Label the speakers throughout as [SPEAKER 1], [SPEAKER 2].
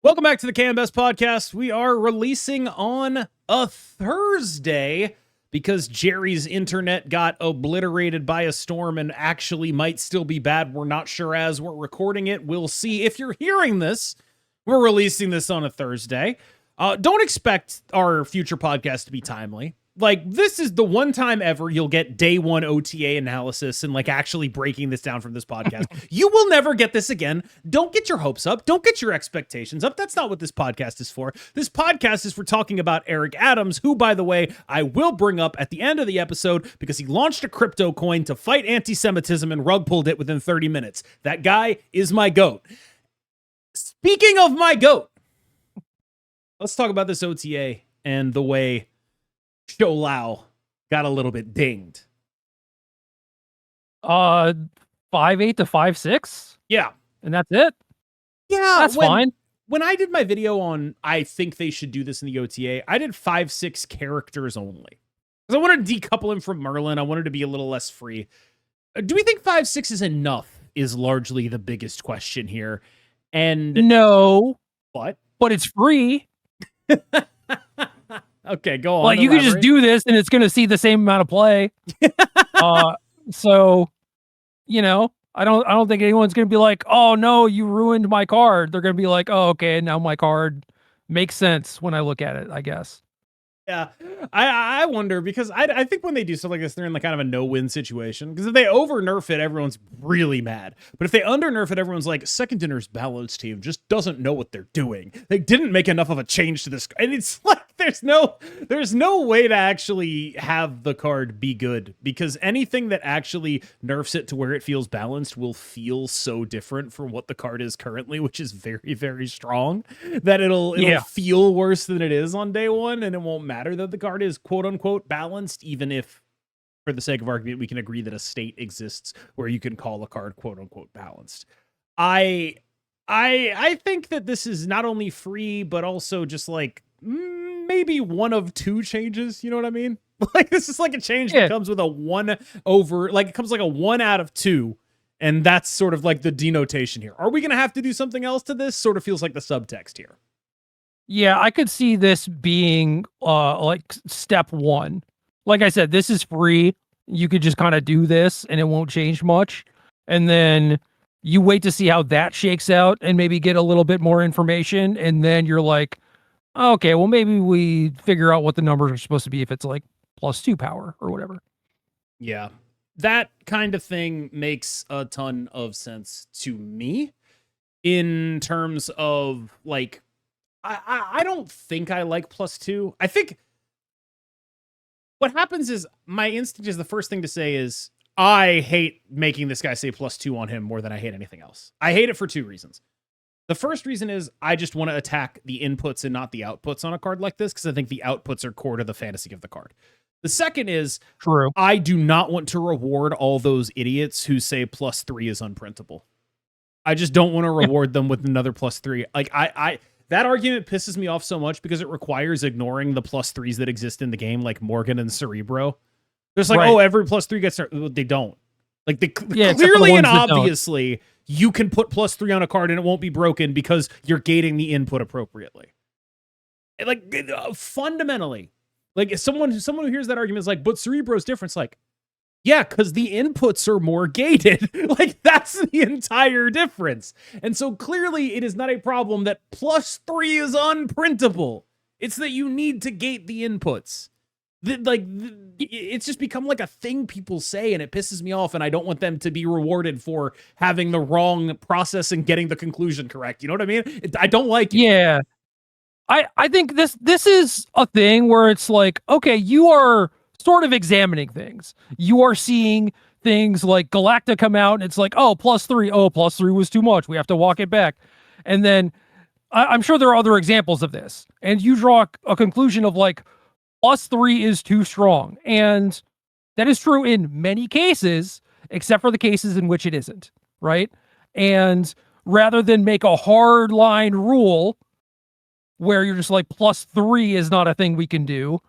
[SPEAKER 1] Welcome back to the KMBest podcast. We are releasing on a Thursday because Jerry's internet got obliterated by a storm and actually might still be bad. We're not sure as we're recording it. We'll see. If you're hearing this, we're releasing this on a Thursday. Don't expect our future podcast to be timely. Like, this is the one time ever you'll get day one OTA analysis and like actually breaking this down from this podcast. You will never get this again. Don't get your hopes up. Don't get your expectations up. That's not what this podcast is for. This podcast is for talking about Eric Adams, who, by the way, I will bring up at the end of the episode because he launched a crypto coin to fight anti-Semitism and rug pulled it within 30 minutes. That guy is my GOAT. Speaking of my GOAT, let's talk about this OTA and the way Show Lao got a little bit dinged.
[SPEAKER 2] 5'8" to 5'6"?
[SPEAKER 1] Yeah.
[SPEAKER 2] And that's it?
[SPEAKER 1] Yeah.
[SPEAKER 2] That's fine.
[SPEAKER 1] When I did my video on I think they should do this in the OTA, I did 5'6" characters only. Because I wanted to decouple him from Merlin. I wanted to be a little less free. Do we think 5'6" is enough is largely the biggest question here. And
[SPEAKER 2] no.
[SPEAKER 1] What?
[SPEAKER 2] But it's free.
[SPEAKER 1] Okay, go on.
[SPEAKER 2] Like, you could just do this and it's going to see the same amount of play. So, you know, I don't think anyone's going to be like, oh no, you ruined my card. They're going to be like, oh, okay, now my card makes sense when I look at it, I guess.
[SPEAKER 1] Yeah, I wonder because I think when they do stuff like this, they're in like kind of a no-win situation. Because if they over-nerf it, everyone's really mad. But if they under-nerf it, everyone's like, Second Dinner's balance team just doesn't know what they're doing. They didn't make enough of a change to this. And it's like, there's no way to actually have the card be good. Because anything that actually nerfs it to where it feels balanced will feel so different from what the card is currently, which is very, very strong, that it'll feel worse than it is on day one, and it won't matter that the card is quote unquote balanced, even if for the sake of argument we can agree that a state exists where you can call a card quote unquote balanced. I think that this is not only free but also just like maybe one of two changes, you know what I mean? Like, this is like a change that comes with a 1 over, like it comes like a 1 out of 2, and that's sort of like the denotation here. Are we gonna have to do something else to this? Sort of feels like the subtext here.
[SPEAKER 2] Yeah, I could see this being like step 1. Like I said, this is free. You could just kind of do this and it won't change much. And then you wait to see how that shakes out and maybe get a little bit more information. And then you're like, okay, well, maybe we figure out what the numbers are supposed to be if it's like +2 power or whatever.
[SPEAKER 1] Yeah, that kind of thing makes a ton of sense to me in terms of like, I don't think I like +2. I think what happens is my instinct is the first thing to say is I hate making this guy say +2 on him more than I hate anything else. I hate it for 2 reasons. The first reason is I just want to attack the inputs and not the outputs on a card like this because I think the outputs are core to the fantasy of the card. The second is
[SPEAKER 2] true.
[SPEAKER 1] I do not want to reward all those idiots who say +3 is unprintable. I just don't want to reward them with another +3. Like that argument pisses me off so much because it requires ignoring the +3s that exist in the game, like Morgan and Cerebro. There's like, oh, every +3 gets... They don't. Like, clearly and obviously, you can put +3 on a card and it won't be broken because you're gating the input appropriately. Like, fundamentally, like, someone who hears that argument is like, but Cerebro's different. It's like, yeah, because the inputs are more gated. Like, that's the entire difference. And so clearly it is not a problem that +3 is unprintable. It's that you need to gate the inputs. It's just become like a thing people say, and it pisses me off, and I don't want them to be rewarded for having the wrong process and getting the conclusion correct. You know what I mean? I don't like it.
[SPEAKER 2] Yeah. I think this is a thing where it's like, okay, you are sort of examining things. You are seeing things like Galacta come out, and it's like, oh, +3. Oh, +3 was too much. We have to walk it back. And then I'm sure there are other examples of this. And you draw a conclusion of like, +3 is too strong. And that is true in many cases, except for the cases in which it isn't, right? And rather than make a hard line rule where you're just like, +3 is not a thing we can do,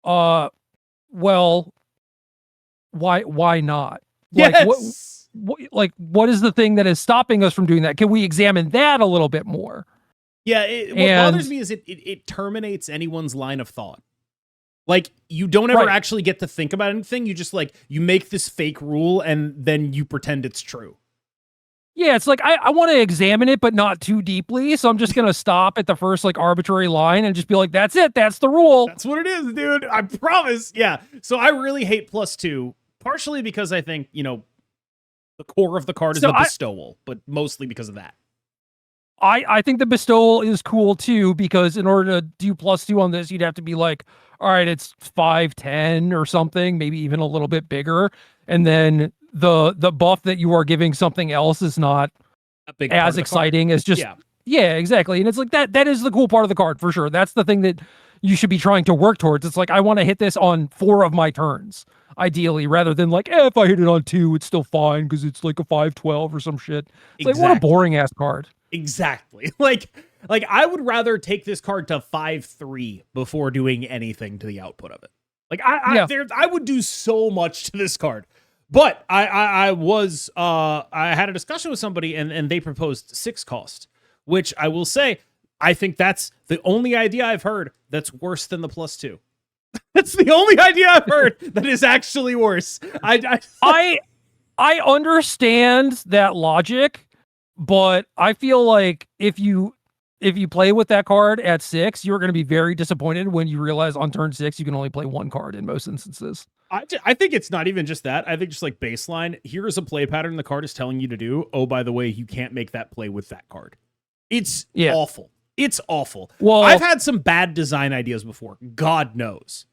[SPEAKER 2] well, why not?
[SPEAKER 1] Yes.
[SPEAKER 2] What is the thing that is stopping us from doing that? Can we examine that a little bit more?
[SPEAKER 1] Yeah, what bothers me is it terminates anyone's line of thought. Like, you don't ever actually get to think about anything. You just, like, you make this fake rule, and then you pretend it's true.
[SPEAKER 2] Yeah, it's like, I want to examine it, but not too deeply, so I'm just going to stop at the first, like, arbitrary line and just be like, that's it, that's the rule.
[SPEAKER 1] That's what it is, dude. I promise. Yeah. So I really hate +2, partially because I think, you know, the core of the card is the bestowal, but mostly because of that.
[SPEAKER 2] I think the bestowal is cool too, because in order to do +2 on this, you'd have to be like, all right, it's 5'10" or something, maybe even a little bit bigger. And then the buff that you are giving something else is not as exciting as just, yeah, exactly. And it's like that is the cool part of the card for sure. That's the thing that you should be trying to work towards. It's like, I want to hit this on 4 of my turns, ideally, rather than like, if I hit it on 2, it's still fine because it's like a 5/12 or some shit. It's like, what a boring ass card.
[SPEAKER 1] Exactly. Like I would rather take this card to 5/3 before doing anything to the output of it. Like I would do so much to this card. But I had a discussion with somebody and they proposed 6 cost, which I will say, I think that's the only idea I've heard that's worse than the +2. That's the only idea I've heard that is actually worse.
[SPEAKER 2] I understand that logic, but I feel like if you play with that card at 6, you're going to be very disappointed when you realize on turn 6 you can only play 1 card in most instances.
[SPEAKER 1] I think it's not even just that. I think just like baseline, here is a play pattern the card is telling you to do. Oh, by the way, you can't make that play with that card. It's awful. It's awful. Well, I've had some bad design ideas before. God knows.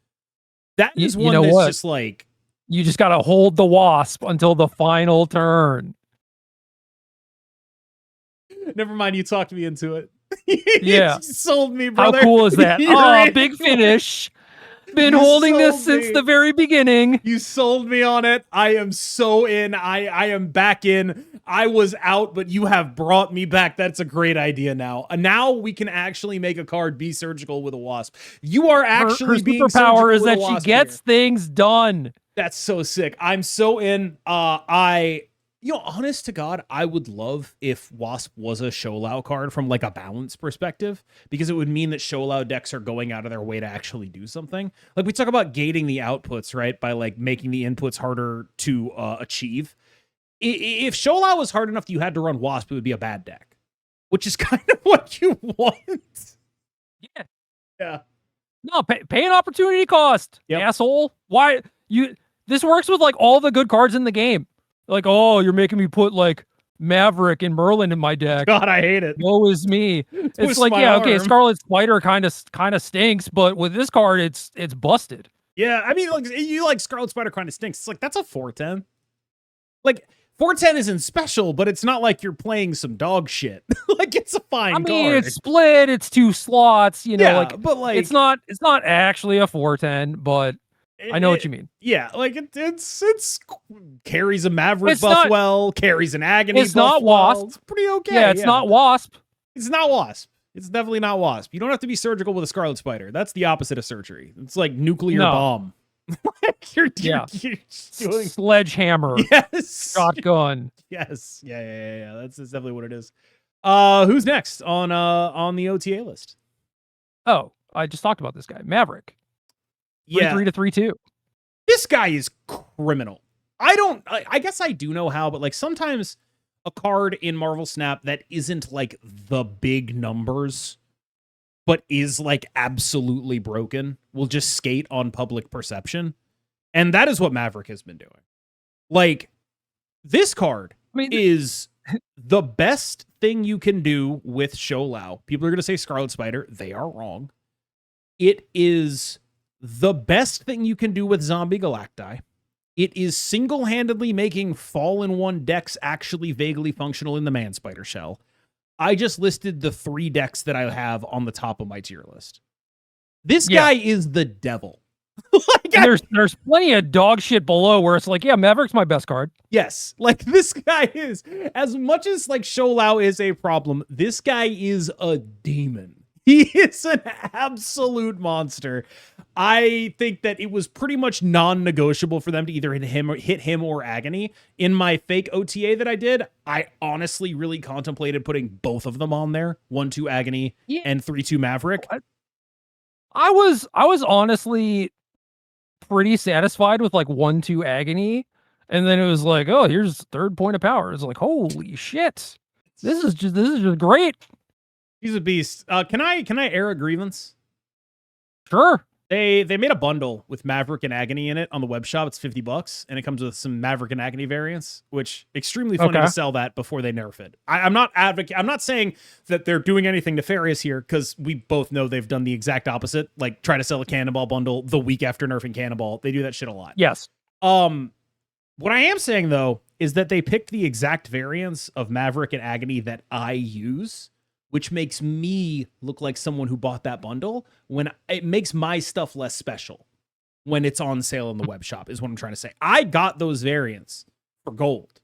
[SPEAKER 1] That is one that's just like...
[SPEAKER 2] You just got to hold the wasp until the final turn.
[SPEAKER 1] Never mind, you talked me into it.
[SPEAKER 2] Yeah.
[SPEAKER 1] You sold me, brother.
[SPEAKER 2] How cool is that? Oh, big finish. Been holding this since the very beginning.
[SPEAKER 1] You sold me on it. I am so in. I am back in. I was out, but you have brought me back. That's a great idea now. Now we can actually make a card be surgical with a wasp. You are actually being
[SPEAKER 2] superpower is that she gets things done.
[SPEAKER 1] That's so sick. I'm so in. You know, honest to God, I would love if Wasp was a Sholau card from like a balance perspective, because it would mean that Sholau decks are going out of their way to actually do something. Like we talk about gating the outputs, right? By like making the inputs harder to achieve. If Sholau was hard enough that you had to run Wasp, it would be a bad deck, which is kind of what you want.
[SPEAKER 2] Yeah.
[SPEAKER 1] Yeah.
[SPEAKER 2] No, pay an opportunity cost, asshole. Why this works with like all the good cards in the game. Like, oh, you're making me put like Maverick and Merlin in my deck.
[SPEAKER 1] God, I hate it.
[SPEAKER 2] Woe is me. It's like, yeah, okay, Scarlet Spider kind of stinks, but with this card, it's busted.
[SPEAKER 1] Yeah, I mean, like you like Scarlet Spider kind of stinks. It's like that's a 4/10. Like 4/10 isn't special, but it's not like you're playing some dog shit. Like it's a fine card.
[SPEAKER 2] I mean, it's split. It's 2 slots. You know, like,
[SPEAKER 1] but like
[SPEAKER 2] it's not actually a 4/10, but. I know what you mean.
[SPEAKER 1] Yeah, like it's carries a Maverick buff well, carries an Agony buff.
[SPEAKER 2] It's not Wasp.
[SPEAKER 1] It's pretty okay.
[SPEAKER 2] Yeah, it's not Wasp.
[SPEAKER 1] It's not Wasp. It's definitely not Wasp. You don't have to be surgical with a Scarlet Spider. That's the opposite of surgery. It's like nuclear bomb. you're doing
[SPEAKER 2] sledgehammer.
[SPEAKER 1] Yes.
[SPEAKER 2] Shotgun.
[SPEAKER 1] Yes. Yeah. That's definitely what it is. Who's next on the OTA list?
[SPEAKER 2] Oh, I just talked about this guy, Maverick. 3/3 to 3/2.
[SPEAKER 1] This guy is criminal. I guess I do know how, but like sometimes a card in Marvel Snap that isn't like the big numbers, but is like absolutely broken, will just skate on public perception. And that is what Maverick has been doing. Like, this card is the best thing you can do with Sholau. People are going to say Scarlet Spider. They are wrong. It is the best thing you can do with Zombie Galacti. It is single-handedly making Fall-in-One decks actually vaguely functional in the Man Spider shell. I just listed the 3 decks that I have on the top of my tier list. This guy is the devil.
[SPEAKER 2] Like, there's plenty of dog shit below where it's like, yeah, Maverick's my best card.
[SPEAKER 1] Yes, like this guy is, as much as like Sholau is a problem, this guy is a demon. He is an absolute monster. I think that it was pretty much non-negotiable for them to either hit him or Agony. In my fake OTA that I did, I honestly really contemplated putting both of them on there. 1-2 Agony and 3-2 Maverick.
[SPEAKER 2] I was honestly pretty satisfied with like 1-2 Agony. And then it was like, oh, here's third point of power. It's like, holy shit. This is just great.
[SPEAKER 1] He's a beast. Can I air a grievance?
[SPEAKER 2] Sure.
[SPEAKER 1] They made a bundle with Maverick and Agony in it on the web shop. It's $50, and it comes with some Maverick and Agony variants, which extremely funny to sell that before they nerf it. I'm not saying that they're doing anything nefarious here, because we both know they've done the exact opposite. Like try to sell a Cannonball bundle the week after nerfing Cannonball. They do that shit a lot.
[SPEAKER 2] Yes.
[SPEAKER 1] What I am saying though is that they picked the exact variants of Maverick and Agony that I use, which makes me look like someone who bought that bundle, when it makes my stuff less special when it's on sale in the web shop, is what I'm trying to say. I got those variants for gold,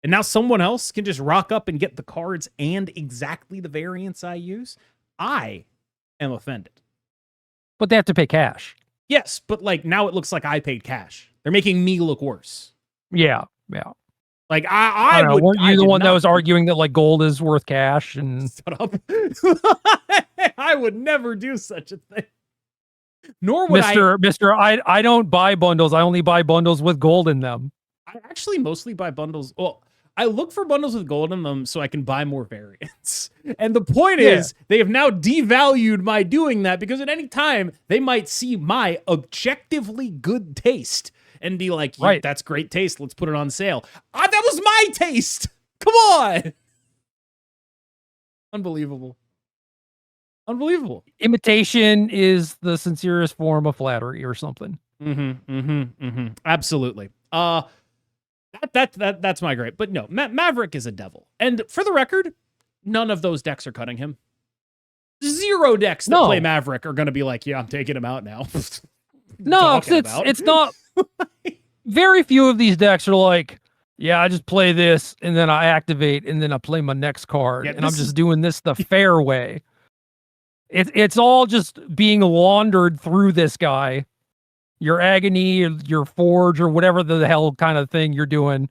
[SPEAKER 1] and now someone else can just rock up and get the cards and exactly the variants I use. I am offended.
[SPEAKER 2] But they have to pay cash.
[SPEAKER 1] Yes, but like now it looks like I paid cash. They're making me look worse.
[SPEAKER 2] Yeah.
[SPEAKER 1] Like I
[SPEAKER 2] don't know, weren't you the one that was arguing that like gold is worth cash? And
[SPEAKER 1] shut up. I would never do such a thing. Nor would
[SPEAKER 2] Mister, I don't buy bundles. I only buy bundles with gold in them.
[SPEAKER 1] I actually mostly buy bundles. Well, I look for bundles with gold in them so I can buy more variants. And the point is, they have now devalued my doing that, because at any time they might see my objectively good taste and be like, yeah, that's great taste. Let's put it on sale. That was my taste. Come on. Unbelievable.
[SPEAKER 2] Imitation is the sincerest form of flattery or something.
[SPEAKER 1] Absolutely. That's my great. But no, Maverick is a devil. And for the record, none of those decks are cutting him. 0 decks that play Maverick are going to be like, yeah, I'm taking him out now.
[SPEAKER 2] No, it's not. Very few of these decks are like, yeah, I just play this and then I activate and then I play my next card and I'm just doing this the fair way. It's all just being laundered through this guy. Your Agony, your Forge, or whatever the hell kind of thing you're doing,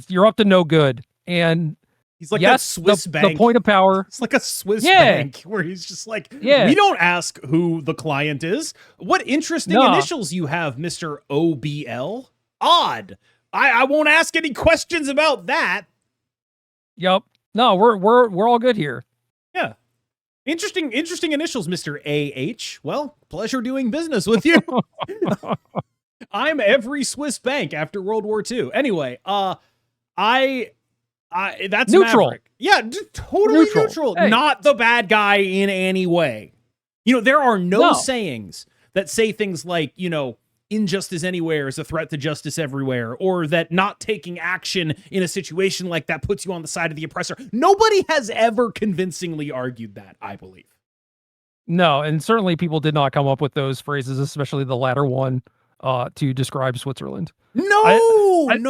[SPEAKER 2] you're up to no good. And
[SPEAKER 1] he's like that Swiss bank.
[SPEAKER 2] The point of power.
[SPEAKER 1] It's like a Swiss bank where he's just like, we don't ask who the client is. What interesting initials you have, Mr. OBL? Odd. I won't ask any questions about that.
[SPEAKER 2] Yep. No, we're all good here.
[SPEAKER 1] Yeah. Interesting initials, Mr. AH. Well, pleasure doing business with you. I'm every Swiss bank after World War II. Anyway, that's
[SPEAKER 2] neutral.
[SPEAKER 1] Maverick. Yeah, totally neutral.
[SPEAKER 2] Hey.
[SPEAKER 1] Not the bad guy in any way. You know, there are no sayings that say things like, you know, injustice anywhere is a threat to justice everywhere, or that not taking action in a situation like that puts you on the side of the oppressor. Nobody has ever convincingly argued that, I believe.
[SPEAKER 2] No, and certainly people did not come up with those phrases, especially the latter one, to describe Switzerland.
[SPEAKER 1] No.
[SPEAKER 2] I don't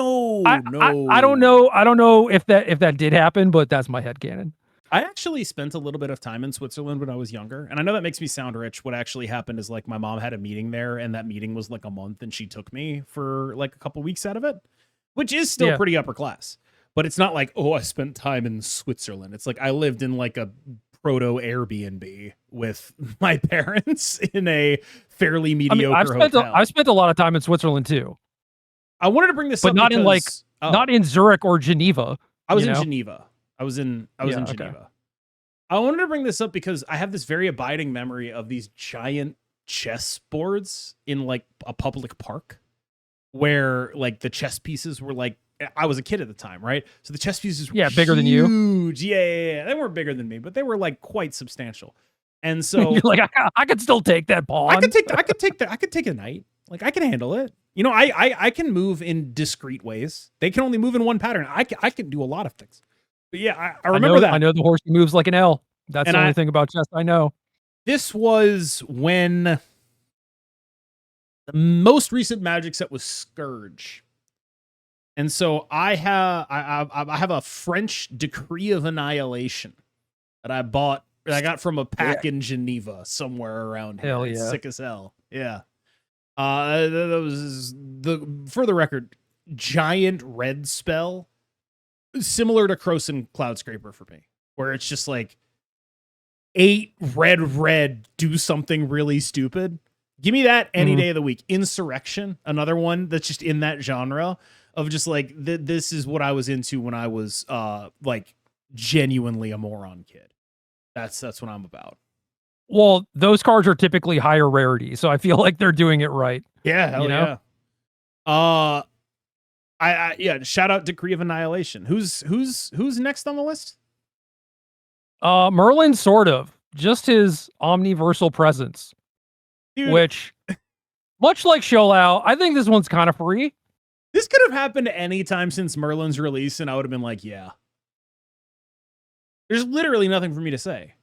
[SPEAKER 2] know. I don't know if that did happen, but that's my headcanon.
[SPEAKER 1] I actually spent a little bit of time in Switzerland when I was younger, and I know that makes me sound rich. What actually happened is, like, my mom had a meeting there, and that meeting was like a month, and she took me for like a couple weeks out of it, which is still pretty upper class. But it's not like, oh, I spent time in Switzerland. It's like I lived in like a proto Airbnb with my parents in a fairly mediocre hotel.
[SPEAKER 2] I've spent a lot of time in Switzerland too.
[SPEAKER 1] I wanted to bring this up,
[SPEAKER 2] but not because, not in Zurich or Geneva.
[SPEAKER 1] I was in Geneva. I was in Geneva. Okay. I wanted to bring this up because I have this very abiding memory of these giant chess boards in like a public park where like the chess pieces were like, I was a kid at the time, right? So the chess pieces were
[SPEAKER 2] bigger than you.
[SPEAKER 1] Huge. Yeah. They weren't bigger than me, but they were like quite substantial. And so
[SPEAKER 2] you're like, I could still take that pawn.
[SPEAKER 1] I could take a knight. Like I can handle it. You know, I can move in discrete ways. They can only move in one pattern. I can do a lot of things. But yeah, I remember that.
[SPEAKER 2] I know the horse moves like an L. That's the only thing about chess I know.
[SPEAKER 1] This was when the most recent Magic set was Scourge. And so I have a French Decree of Annihilation that I got from a pack in Geneva somewhere around here.
[SPEAKER 2] Hell yeah.
[SPEAKER 1] Sick as hell. Yeah. That was for the record, giant red spell, similar to Croson Cloud Scraper for me, where it's just like 8 red, do something really stupid. Give me that any day of the week. Insurrection, another one that's just in that genre of just like, this is what I was into when I was like genuinely a moron kid. That's what I'm about.
[SPEAKER 2] Well, those cards are typically higher rarity, so I feel like they're doing it right.
[SPEAKER 1] Yeah, hell yeah. Yeah, shout out Decree of Annihilation. Who's next on the list?
[SPEAKER 2] Merlin, sort of. Just his omniversal presence. Dude. Which, much like Sholau, I think this one's kind of free.
[SPEAKER 1] This could have happened any time since Merlin's release, and I would have been like, yeah. There's literally nothing for me to say.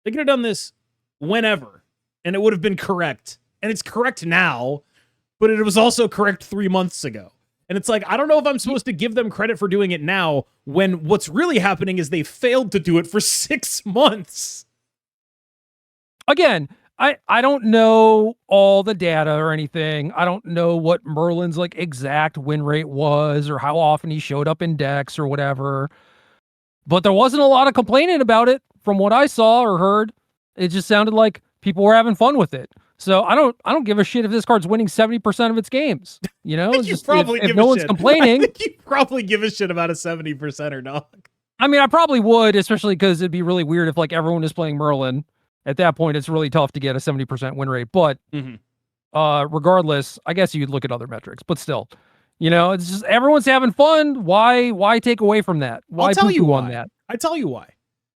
[SPEAKER 1] They could have done this whenever, and it would have been correct. And it's correct now, but it was also correct 3 months ago. And it's like, I don't know if I'm supposed to give them credit for doing it now when what's really happening is they failed to do it for 6 months.
[SPEAKER 2] Again, I don't know all the data or anything. I don't know what Merlin's like exact win rate was or how often he showed up in decks or whatever. But there wasn't a lot of complaining about it from what I saw or heard. It just sounded like people were having fun with it. So I don't give a shit if this card's winning 70% of its games. You know,
[SPEAKER 1] just probably
[SPEAKER 2] if no one's complaining,
[SPEAKER 1] I think you probably give a shit about a 70% or not.
[SPEAKER 2] I mean, I probably would, especially because it'd be really weird if like everyone is playing Merlin. At that point, it's really tough to get a 70% win rate. But regardless, I guess you'd look at other metrics. But still, you know, it's just everyone's having fun. Why take away from that? Why
[SPEAKER 1] I'll tell you why.
[SPEAKER 2] On that?
[SPEAKER 1] I tell you why.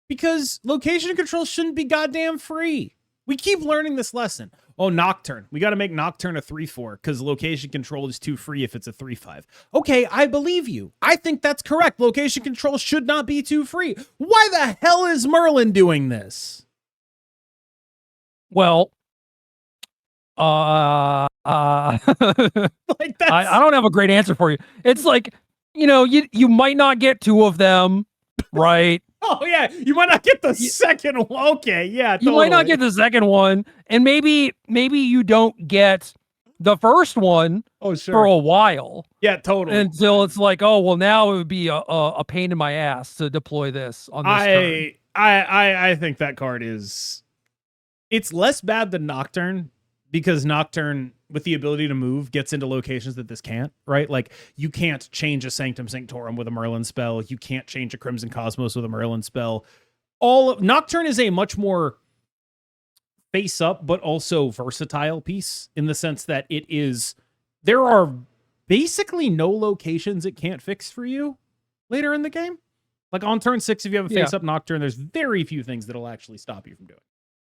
[SPEAKER 1] Because location control shouldn't be goddamn free. We keep learning this lesson. Oh, Nocturne. We got to make Nocturne a 3/4 because location control is too free if it's a 3/5. Okay, I believe you. I think that's correct. Location control should not be too free. Why the hell is Merlin doing this?
[SPEAKER 2] Well, like I don't have a great answer for you. It's like, you know, you might not get 2 of them, right?
[SPEAKER 1] Oh yeah, you might not get the second one. Okay, yeah, totally.
[SPEAKER 2] You might not get the second one, and maybe you don't get the first one for a while.
[SPEAKER 1] Yeah, totally.
[SPEAKER 2] Until it's like, oh well, now it would be a pain in my ass to deploy this on this turn.
[SPEAKER 1] I think that card is, it's less bad than Nocturne because Nocturne, with the ability to move, gets into locations that this can't, right? Like, you can't change a Sanctum Sanctorum with a Merlin spell. You can't change a Crimson Cosmos with a Merlin spell. Nocturne is a much more face up, but also versatile piece in the sense that there are basically no locations it can't fix for you later in the game. Like on turn 6, if you have a face up Nocturne, there's very few things that'll actually stop you from doing it.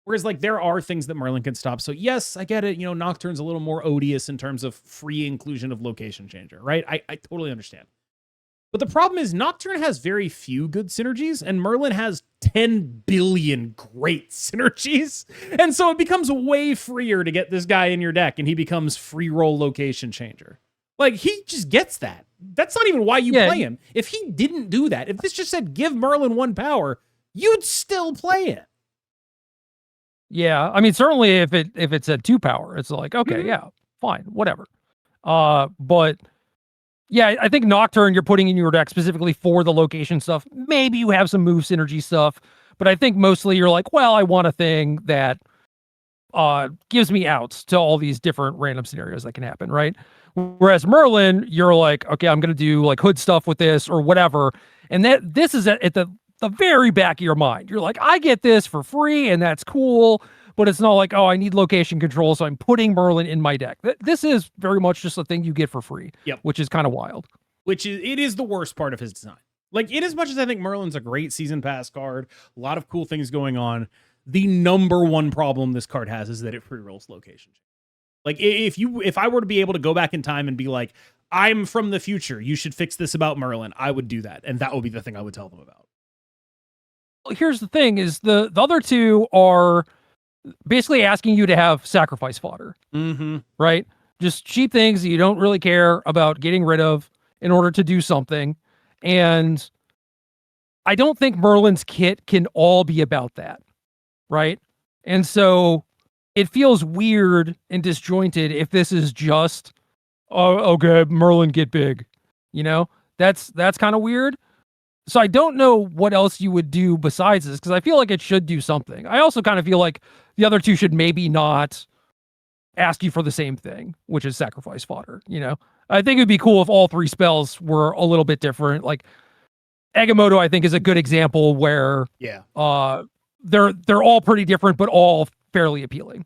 [SPEAKER 1] Whereas, like, there are things that Merlin can stop. So, yes, I get it. You know, Nocturne's a little more odious in terms of free inclusion of Location Changer, right? I totally understand. But the problem is Nocturne has very few good synergies, and Merlin has 10 billion great synergies. And so it becomes way freer to get this guy in your deck, and he becomes free roll Location Changer. Like, he just gets that. That's not even why you play him. If he didn't do that, if this just said give Merlin 1 power, you'd still play it.
[SPEAKER 2] Yeah, I mean, certainly if it's at 2 power, it's like, okay, yeah, fine, whatever. But yeah, I think Nocturne you're putting in your deck specifically for the location stuff. Maybe you have some move synergy stuff, but I think mostly you're like, well, I want a thing that gives me outs to all these different random scenarios that can happen, right? Whereas Merlin, you're like, okay, I'm gonna do like hood stuff with this or whatever, and this is at the very back of your mind. You're like, I get this for free and that's cool, but it's not like, oh, I need location control, so I'm putting Merlin in my deck. This is very much just a thing you get for free, which is kind of wild.
[SPEAKER 1] It is the worst part of his design. Like, in as much as I think Merlin's a great season pass card, a lot of cool things going on, the number one problem this card has is that it free rolls location. Like, if I were to be able to go back in time and be like, I'm from the future, you should fix this about Merlin, I would do that. And that would be the thing I would tell them about.
[SPEAKER 2] Here's the thing is the other two are basically asking you to have sacrifice fodder, right? Just cheap things that you don't really care about getting rid of in order to do something. And I don't think Merlin's kit can all be about that, right? And so it feels weird and disjointed if this is just, oh, okay, Merlin get big. You know, that's kind of weird. So I don't know what else you would do besides this, because I feel like it should do something. I also kind of feel like the other two should maybe not ask you for the same thing, which is sacrifice fodder. You know, I think it'd be cool if all three spells were a little bit different. Like Agamotto, I think, is a good example where they're all pretty different, but all fairly appealing.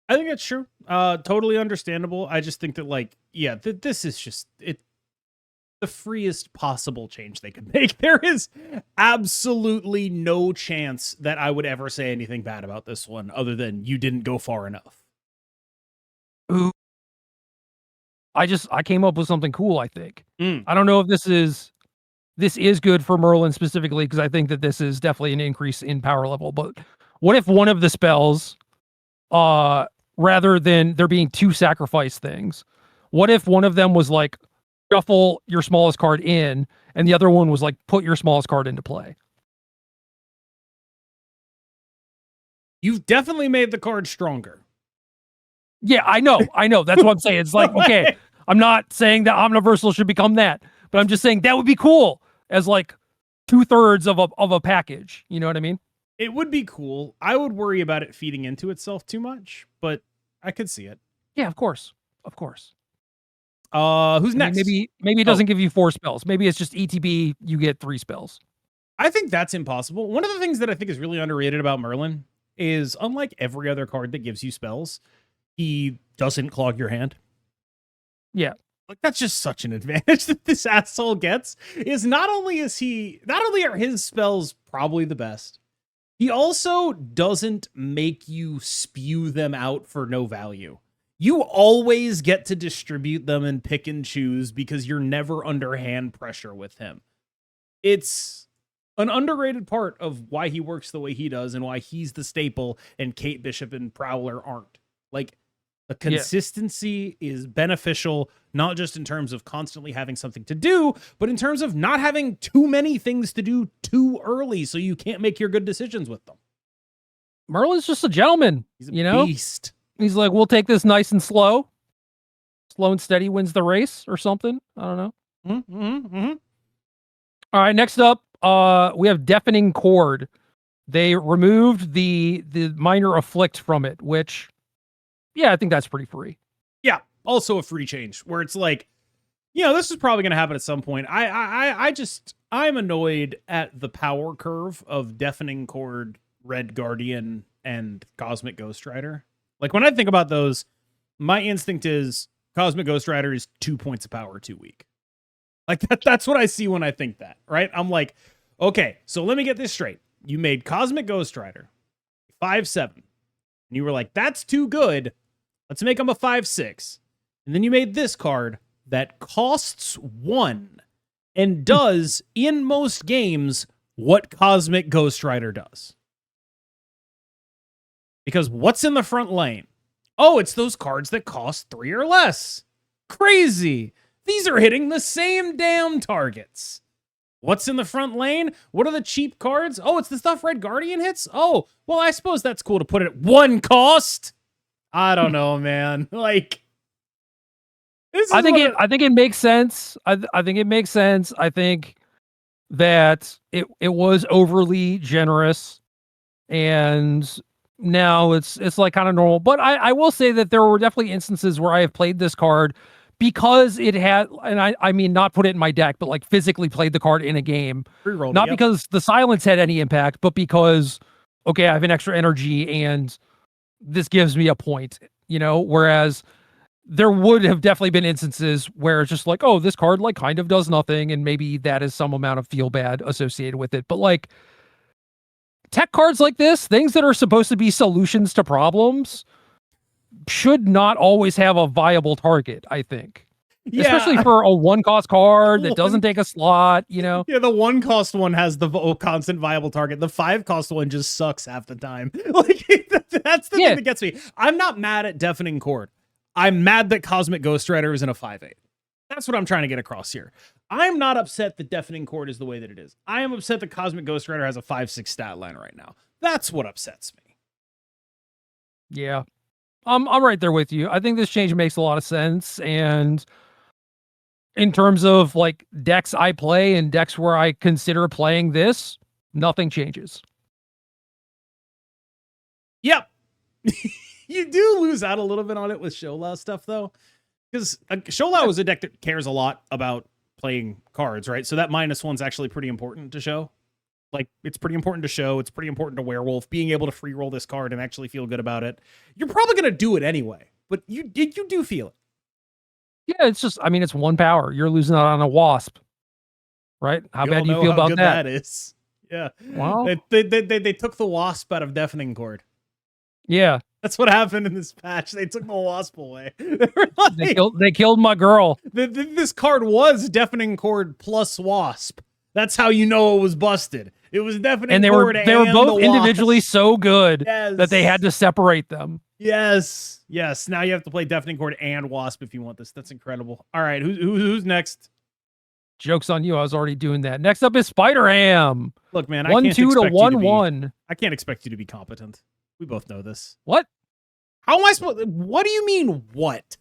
[SPEAKER 1] I think that's true. Totally understandable. I just think that, like, yeah, this is just the freest possible change they could make. There is absolutely no chance that I would ever say anything bad about this one other than you didn't go far enough.
[SPEAKER 2] Ooh. I came up with something cool, I think.
[SPEAKER 1] Mm.
[SPEAKER 2] I don't know if this is good for Merlin specifically, because I think that this is definitely an increase in power level. But what if one of the spells, rather than there being two sacrifice things, what if one of them was like shuffle your smallest card in, and the other one was like put your smallest card into play?
[SPEAKER 1] You've definitely made the card stronger.
[SPEAKER 2] Yeah, I know. That's what I'm saying. It's like, okay, I'm not saying that Omniversal should become that, but I'm just saying that would be cool as like 2/3 of a package. You know what I mean?
[SPEAKER 1] It would be cool. I would worry about it feeding into itself too much, but I could see it.
[SPEAKER 2] Yeah, of course.
[SPEAKER 1] Who's next?
[SPEAKER 2] Maybe it doesn't give you 4 spells. Maybe it's just ETB, you get 3 spells.
[SPEAKER 1] I think that's impossible. One of the things that I think is really underrated about Merlin is, unlike every other card that gives you spells, he doesn't clog your hand.
[SPEAKER 2] Yeah.
[SPEAKER 1] Like, that's just such an advantage that this asshole gets. Is not only are his spells probably the best, he also doesn't make you spew them out for no value. You always get to distribute them and pick and choose because you're never under hand pressure with him. It's an underrated part of why he works the way he does and why he's the staple and Kate Bishop and Prowler aren't. Like, the consistency is beneficial, not just in terms of constantly having something to do, but in terms of not having too many things to do too early so you can't make your good decisions with them.
[SPEAKER 2] Merlin's just a gentleman.
[SPEAKER 1] He's a beast.
[SPEAKER 2] He's like, we'll take this nice and slow. Slow and steady wins the race or something. I don't know.
[SPEAKER 1] Mm-hmm.
[SPEAKER 2] All right, next up, we have Deafening Chord. They removed the minor afflict from it, which, yeah, I think that's pretty free.
[SPEAKER 1] Yeah, also a free change where it's like, this is probably going to happen at some point. I'm annoyed at the power curve of Deafening Chord, Red Guardian, and Cosmic Ghost Rider. Like, when I think about those, my instinct is Cosmic Ghost Rider is 2 points of power too weak. Like, that's what I see when I think that, right? I'm like, okay, so let me get this straight. You made Cosmic Ghost Rider 5/7, and you were like, that's too good. Let's make him a 5/6. And then you made this card that costs 1 and does, in most games, what Cosmic Ghost Rider does. Because what's in the front lane? Oh, it's those cards that cost 3 or less. Crazy. These are hitting the same damn targets. What's in the front lane? What are the cheap cards? Oh, it's the stuff Red Guardian hits? Oh, well, I suppose that's cool to put it at 1 cost. I don't know, man. Like,
[SPEAKER 2] I think it makes sense. I think it makes sense. I think that it was overly generous, and now it's like kind of normal. But I will say that there were definitely instances where I have played this card because it had, and I mean not put it in my deck, but like physically played the card in a game. Not because the silence had any impact, but because, okay, I have an extra energy and this gives me a point, whereas there would have definitely been instances where it's just like, oh, this card like kind of does nothing, and maybe that is some amount of feel bad associated with it. But like tech cards like this, things that are supposed to be solutions to problems, should not always have a viable target, I think. Yeah. Especially for a 1-cost card that doesn't take a slot, Yeah,
[SPEAKER 1] the 1-cost one has the constant viable target. The 5-cost one just sucks half the time. Like, that's the thing that gets me. I'm not mad at Deafening Chord. I'm mad that Cosmic Ghost Rider is in a 5/8. That's what I'm trying to get across here. I'm not upset that Deafening Chord is the way that it is. I am upset that Cosmic Ghost Rider has a 5/6 stat line right now. That's what upsets me.
[SPEAKER 2] Yeah. I'm right there with you. I think this change makes a lot of sense. And in terms of like decks I play and decks where I consider playing this, nothing changes.
[SPEAKER 1] Yep. You do lose out a little bit on it with Sholau stuff, though. Because Sholau is a deck that cares a lot about playing cards, right? So that -1's actually pretty important to show. Like, it's pretty important to show. It's pretty important to Werewolf. Being able to free roll this card and actually feel good about it. You're probably going to do it anyway, but you do feel it.
[SPEAKER 2] Yeah, it's just, I mean, it's 1 power. You're losing out on a Wasp, right? How bad do you feel about
[SPEAKER 1] good
[SPEAKER 2] that?
[SPEAKER 1] That is. Yeah.
[SPEAKER 2] Well,
[SPEAKER 1] they took the Wasp out of Deafening Chord.
[SPEAKER 2] Yeah.
[SPEAKER 1] That's what happened in this patch. They took the Wasp away.
[SPEAKER 2] They killed my girl.
[SPEAKER 1] This card was Deafening Chord plus Wasp. That's how you know it was busted. It was Deafening Chord,
[SPEAKER 2] they were both
[SPEAKER 1] the
[SPEAKER 2] individually
[SPEAKER 1] Wasp.
[SPEAKER 2] so good
[SPEAKER 1] Yes.
[SPEAKER 2] that they had to separate them.
[SPEAKER 1] Yes. Now you have to play Deafening Chord and Wasp if you want this. That's incredible. All right, who's next?
[SPEAKER 2] Joke's on you. I was already doing that. Next up is Spider Ham.
[SPEAKER 1] Look, man,
[SPEAKER 2] 1-2 to 1-1.
[SPEAKER 1] I can't expect you to be competent. We both know this.
[SPEAKER 2] What?
[SPEAKER 1] How am I supposed? What do you mean, what?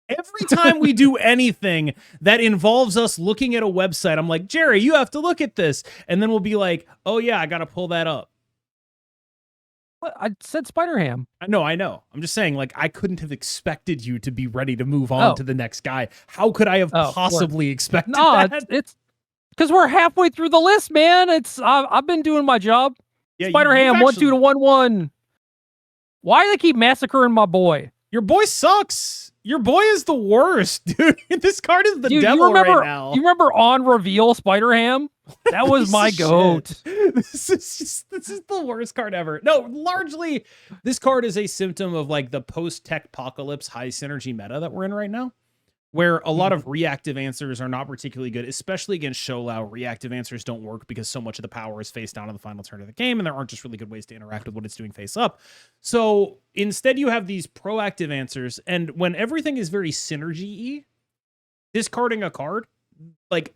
[SPEAKER 1] Every time we do anything that involves us looking at a website, I'm like, Gerry, you have to look at this. And then we'll be like, oh, yeah, I got to pull that up.
[SPEAKER 2] What? I said Spider Ham.
[SPEAKER 1] No, I know. I'm just saying, like, I couldn't have expected you to be ready to move on to the next guy. How could I have possibly expected that?
[SPEAKER 2] It's because we're halfway through the list, man. I've been doing my job. Yeah, Spider Ham, 1-2 to 1-1. Why do they keep massacring my boy?
[SPEAKER 1] Your boy sucks. Your boy is the worst, dude. This card is the devil right now.
[SPEAKER 2] You remember on reveal Spider Ham? That was my goat.
[SPEAKER 1] This is the worst card ever. No, largely this card is a symptom of like the post-tech apocalypse high synergy meta that we're in right now, where a lot of reactive answers are not particularly good, especially against Sholau. Reactive answers don't work because so much of the power is face down on the final turn of the game, and there aren't just really good ways to interact with what it's doing face up. So instead, you have these proactive answers, and when everything is very synergy-y, discarding a card, like,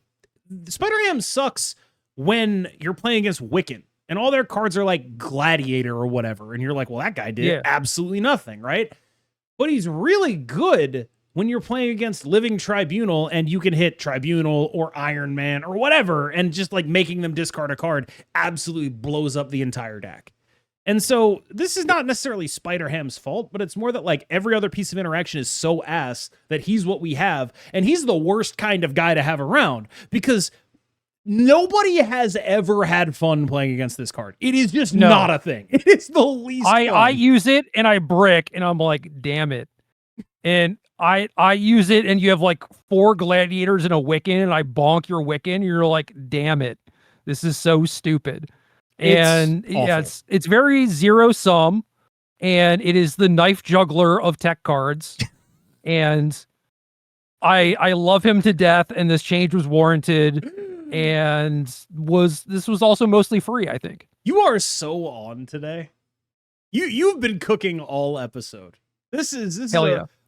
[SPEAKER 1] Spider-Ham sucks when you're playing against Wiccan, and all their cards are like Gladiator or whatever, and you're like, well, that guy did absolutely nothing, right? But he's really good when you're playing against Living Tribunal and you can hit Tribunal or Iron Man or whatever, and just like making them discard a card absolutely blows up the entire deck. And so this is not necessarily Spider-Ham's fault, but it's more that like every other piece of interaction is so ass that he's what we have. And he's the worst kind of guy to have around because nobody has ever had fun playing against this card. It is just not a thing. It is the least fun.
[SPEAKER 2] I use it and I brick and I'm like, damn it. And I use it and you have like 4 gladiators and a Wiccan and I bonk your Wiccan. You're like, damn it. This is so stupid. And it's very zero sum, and it is the knife juggler of tech cards. And I love him to death, and this change was warranted, and this was also mostly free, I think.
[SPEAKER 1] You are so on today. You've been cooking all episode. This is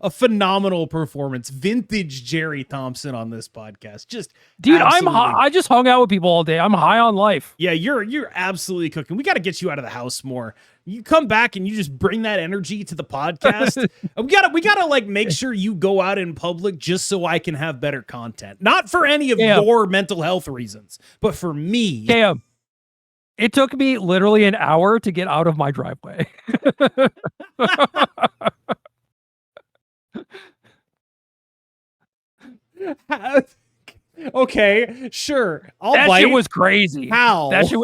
[SPEAKER 1] a phenomenal performance. Vintage Gerry Thompson on this podcast. Just
[SPEAKER 2] dude, I just hung out with people all day. I'm high on life.
[SPEAKER 1] Yeah, you're absolutely cooking. We got to get you out of the house more. You come back and you just bring that energy to the podcast. we gotta like make sure you go out in public just so I can have better content. Not for any of your mental health reasons, but for me.
[SPEAKER 2] Cam, it took me literally an hour to get out of my driveway.
[SPEAKER 1] Okay, sure.
[SPEAKER 2] That shit was crazy.
[SPEAKER 1] How?
[SPEAKER 2] That shit,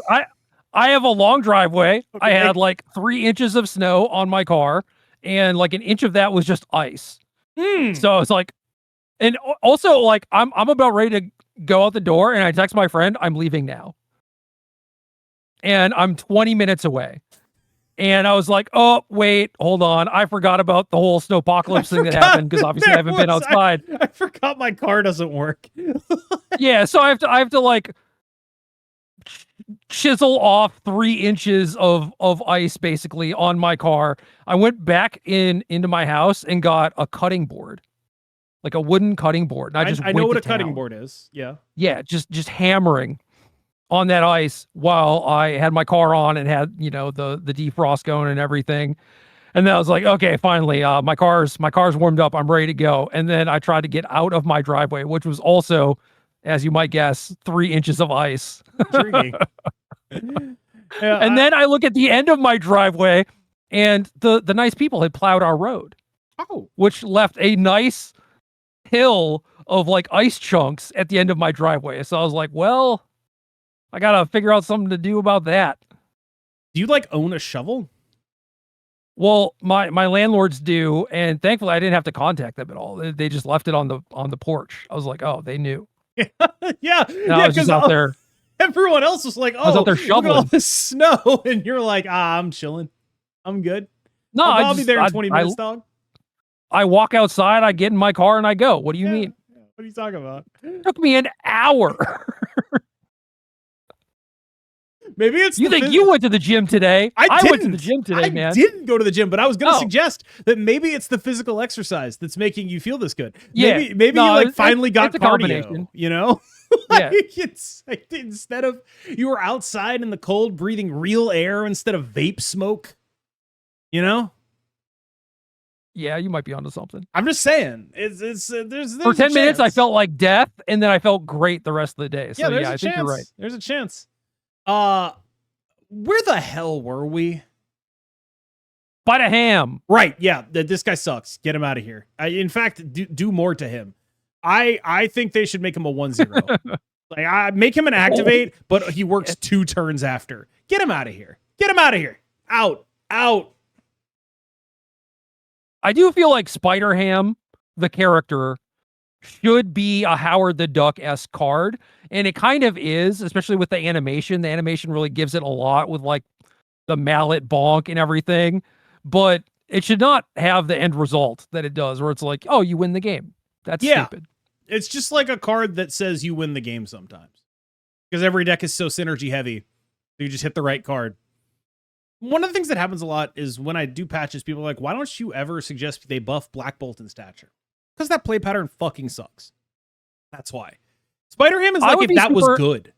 [SPEAKER 2] I have a long driveway. Okay. I had like 3 inches of snow on my car, and like an inch of that was just ice. So it's like, and also like I'm about ready to go out the door, and I text my friend, I'm leaving now. And I'm 20 minutes away. And I was like, oh, wait, hold on. I forgot about the whole snowpocalypse thing that happened because obviously I haven't been outside.
[SPEAKER 1] I forgot my car doesn't work.
[SPEAKER 2] Yeah, so I have to like chisel off 3 inches of ice basically on my car. I went back into my house and got a cutting board. Like a wooden cutting board. And I
[SPEAKER 1] know what a cutting board is. Yeah.
[SPEAKER 2] Yeah, just hammering on that ice while I had my car on and had, the defrost going and everything. And then I was like, okay, finally, my car's warmed up. I'm ready to go. And then I tried to get out of my driveway, which was also, as you might guess, 3 inches of ice.
[SPEAKER 1] Intriguing. Yeah,
[SPEAKER 2] And then I look at the end of my driveway, and the nice people had plowed our road, which left a nice hill of like ice chunks at the end of my driveway. So I was like, well, I gotta figure out something to do about that.
[SPEAKER 1] do you like own a shovel?
[SPEAKER 2] Well, my landlords do, and thankfully I didn't have to contact them at all. They just left it on the porch. I was like, oh, they knew.
[SPEAKER 1] Yeah,
[SPEAKER 2] And
[SPEAKER 1] yeah.
[SPEAKER 2] I was just out there.
[SPEAKER 1] Everyone else was like,
[SPEAKER 2] I was
[SPEAKER 1] "Oh,
[SPEAKER 2] out there
[SPEAKER 1] look at all
[SPEAKER 2] shoveling."
[SPEAKER 1] this snow," and you're like, "I'm chilling. I'm good.
[SPEAKER 2] No,
[SPEAKER 1] I'll be there in 20 minutes, dog."
[SPEAKER 2] I walk outside, I get in my car, and I go. What do you mean?
[SPEAKER 1] What are you talking about?
[SPEAKER 2] It took me an hour.
[SPEAKER 1] Maybe it's
[SPEAKER 2] You think you went to the gym today?
[SPEAKER 1] I
[SPEAKER 2] went to the gym today, man.
[SPEAKER 1] I didn't go to the gym, but I was going to
[SPEAKER 2] Oh.
[SPEAKER 1] suggest that maybe it's the physical exercise that's making you feel this good.
[SPEAKER 2] Yeah.
[SPEAKER 1] Maybe
[SPEAKER 2] No,
[SPEAKER 1] you like
[SPEAKER 2] it's-
[SPEAKER 1] finally got
[SPEAKER 2] it's a
[SPEAKER 1] cardio,
[SPEAKER 2] combination.
[SPEAKER 1] you know?
[SPEAKER 2] Yeah.
[SPEAKER 1] It's like, instead of you were outside in the cold breathing real air instead of vape smoke, you know?
[SPEAKER 2] Yeah, you might be onto something.
[SPEAKER 1] I'm just saying. There's
[SPEAKER 2] For
[SPEAKER 1] a
[SPEAKER 2] 10 minutes, I
[SPEAKER 1] chance.
[SPEAKER 2] felt like death, and then I felt great the rest of the day. So
[SPEAKER 1] Yeah, there's
[SPEAKER 2] yeah,
[SPEAKER 1] a
[SPEAKER 2] I think you're
[SPEAKER 1] chance.
[SPEAKER 2] right.
[SPEAKER 1] There's a chance. Where the hell were we?
[SPEAKER 2] Bite a ham.
[SPEAKER 1] Right, yeah. This guy sucks. Get him out of here. In fact, do more to him. I think they should make him a 1-0. Like, make him an activate, but he works 2 turns after. Get him out of here. Get him out of here. Out.
[SPEAKER 2] I do feel like Spider-Ham, the character, should be a Howard the Duck-esque card. And it kind of is, especially with the animation. The animation really gives it a lot with like the mallet bonk and everything. But it should not have the end result that it does, where it's like, oh, you win the game. That's stupid.
[SPEAKER 1] It's just like a card that says you win the game sometimes. Because every deck is so synergy heavy. So you just hit the right card. One of the things that happens a lot is when I do patches, people are like, why don't you ever suggest they buff Black Bolt and Stature? Because that play pattern fucking sucks. That's why. Spider-Ham is like if that was good.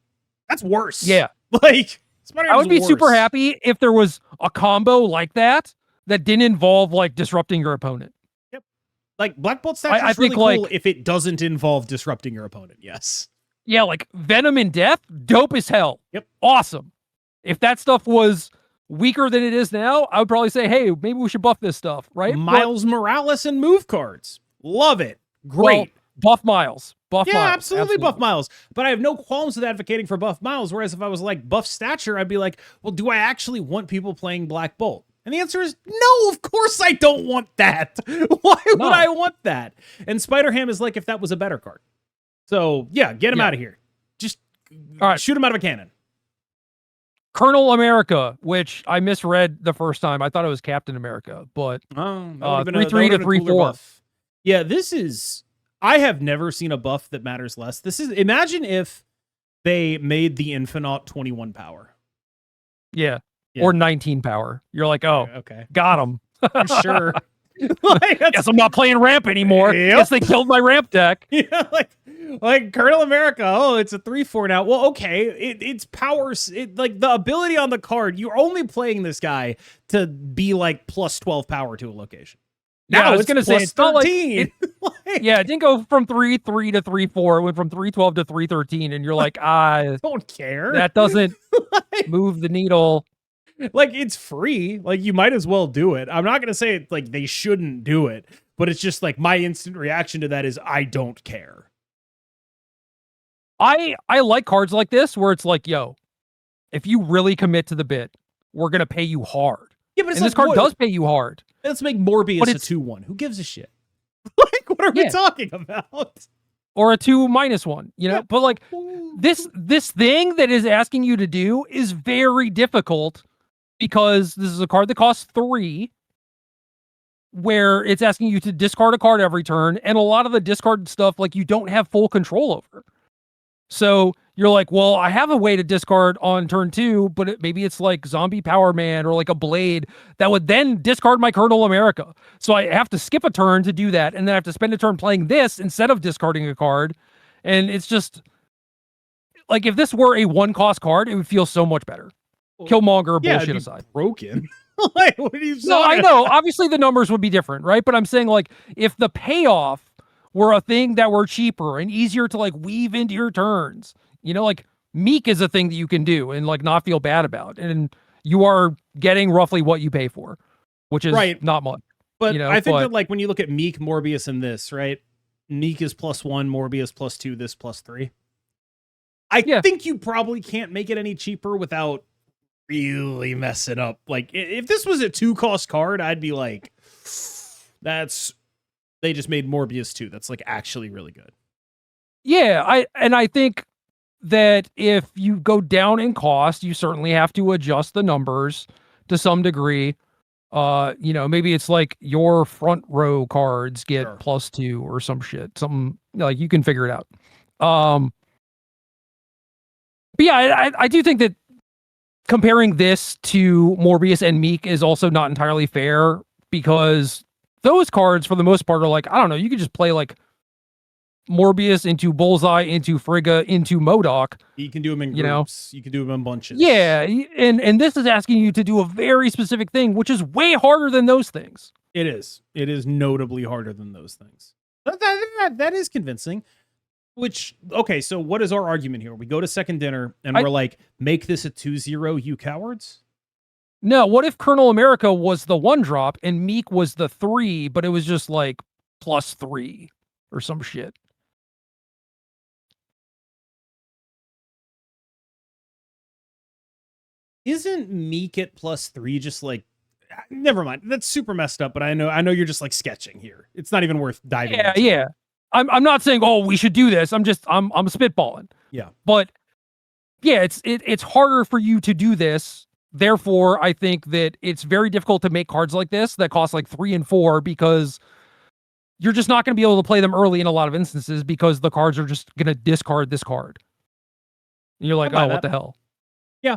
[SPEAKER 1] That's worse.
[SPEAKER 2] Yeah.
[SPEAKER 1] Like, Spider-Ham
[SPEAKER 2] I would be
[SPEAKER 1] worse.
[SPEAKER 2] super happy if there was a combo like that didn't involve like disrupting your opponent.
[SPEAKER 1] Like, Black Bolt Stature
[SPEAKER 2] I
[SPEAKER 1] is really
[SPEAKER 2] think,
[SPEAKER 1] cool
[SPEAKER 2] like-
[SPEAKER 1] if it doesn't involve disrupting your opponent. Yes.
[SPEAKER 2] Yeah, like Venom and Death, dope as hell.
[SPEAKER 1] Yep.
[SPEAKER 2] Awesome. If that stuff was weaker than it is now, I would probably say, hey, maybe we should buff this stuff, right?
[SPEAKER 1] Miles Morales and move cards. Love it. Great.
[SPEAKER 2] Well, buff Miles. Buff
[SPEAKER 1] Yeah,
[SPEAKER 2] Miles.
[SPEAKER 1] absolutely buff Miles. But I have no qualms with advocating for buff Miles. Whereas if I was like buff Stature, I'd be like, well, do I actually want people playing Black Bolt? And the answer is no, of course I don't want that. Why would I want that? And Spider-Ham is like if that was a better card. So yeah, get him out of here. Just shoot him out of a cannon.
[SPEAKER 2] Colonel America, which I misread the first time. I thought it was Captain America, but 3/3 to 3/4.
[SPEAKER 1] Yeah, this is. I have never seen a buff that matters less. This is. Imagine if they made the Infinite 21 power.
[SPEAKER 2] Yeah. Or 19 power. You're like, oh,
[SPEAKER 1] okay,
[SPEAKER 2] got him.
[SPEAKER 1] Sure.
[SPEAKER 2] Guess I'm not playing ramp anymore.
[SPEAKER 1] Yep.
[SPEAKER 2] Guess they killed my ramp deck.
[SPEAKER 1] Yeah, like Colonel America. Oh, it's a 3/4 now. Well, okay, it's powers. Like the ability on the card. You're only playing this guy to be like plus 12 power to a location.
[SPEAKER 2] Yeah,
[SPEAKER 1] Now
[SPEAKER 2] I was
[SPEAKER 1] it's
[SPEAKER 2] gonna say
[SPEAKER 1] plus
[SPEAKER 2] it's not like
[SPEAKER 1] 13.
[SPEAKER 2] yeah, it didn't go from 3/3 to 3/4. It went from 3/12 to 3/13, and you're like,
[SPEAKER 1] don't care.
[SPEAKER 2] that doesn't move the needle.
[SPEAKER 1] Like, it's free. Like, you might as well do it. I'm not gonna say it, like they shouldn't do it, but it's just like my instant reaction to that is I don't care.
[SPEAKER 2] I like cards like this where it's like, yo, if you really commit to the bit, we're gonna pay you hard.
[SPEAKER 1] Yeah, but it's
[SPEAKER 2] and
[SPEAKER 1] like,
[SPEAKER 2] this card
[SPEAKER 1] what?
[SPEAKER 2] does pay you hard.
[SPEAKER 1] Let's make Morbius
[SPEAKER 2] But
[SPEAKER 1] a
[SPEAKER 2] it's-
[SPEAKER 1] 2/1. Who gives a shit? Like, what are we talking about?
[SPEAKER 2] Or a 2-1, you know?
[SPEAKER 1] Yeah.
[SPEAKER 2] But like this thing that is asking you to do is very difficult because this is a card that costs 3, where it's asking you to discard a card every turn, and a lot of the discard stuff like you don't have full control over. So you're like, well, I have a way to discard on turn 2, but maybe it's like Zombie Power Man or like a Blade that would then discard my Colonel America. So I have to skip a turn to do that, and then I have to spend a turn playing this instead of discarding a card. And it's just like if this were a 1-cost card, it would feel so much better. Killmonger bullshit
[SPEAKER 1] it'd be
[SPEAKER 2] aside.
[SPEAKER 1] broken. Like, what are you saying?
[SPEAKER 2] No, I know. Obviously, the numbers would be different, right? But I'm saying, like, if the payoff were a thing that were cheaper and easier to like weave into your turns, like Meek is a thing that you can do and like not feel bad about, and you are getting roughly what you pay for, which is
[SPEAKER 1] right.
[SPEAKER 2] not much.
[SPEAKER 1] But I think that like when you look at Meek, Morbius, and this, right? Meek is +1, Morbius +2, this +3. I think you probably can't make it any cheaper without really messing up. Like if this was a 2-cost card, I'd be like, they just made Morbius 2. That's like actually really good.
[SPEAKER 2] Yeah, I think that if you go down in cost, you certainly have to adjust the numbers to some degree. Maybe it's like your front row cards get +2 or some shit. Something like you can figure it out. But yeah, I do think that comparing this to Morbius and Meek is also not entirely fair, because those cards, for the most part, are like, I don't know, you could just play like Morbius into Bullseye, into Frigga, into MODOK.
[SPEAKER 1] You can do them in groups. You can do them in bunches.
[SPEAKER 2] Yeah, and this is asking you to do a very specific thing, which is way harder than those things.
[SPEAKER 1] It is. It is notably harder than those things. That is convincing. Okay, so what is our argument here? We go to second dinner, and we're like, make this a 2-0, you cowards?
[SPEAKER 2] No, what if Colonel America was the 1-drop, and Meek was the 3, but it was just like +3 or some shit?
[SPEAKER 1] Isn't Meek at +3 just like, never mind. That's super messed up, but I know you're just like sketching here. It's not even worth diving into.
[SPEAKER 2] Yeah. I'm not saying, oh, we should do this. I'm spitballing.
[SPEAKER 1] Yeah.
[SPEAKER 2] But yeah, it's harder for you to do this. Therefore, I think that it's very difficult to make cards like this that cost like 3 and 4, because you're just not going to be able to play them early in a lot of instances, because the cards are just going to discard this card. And you're like, oh, what the hell?
[SPEAKER 1] Yeah.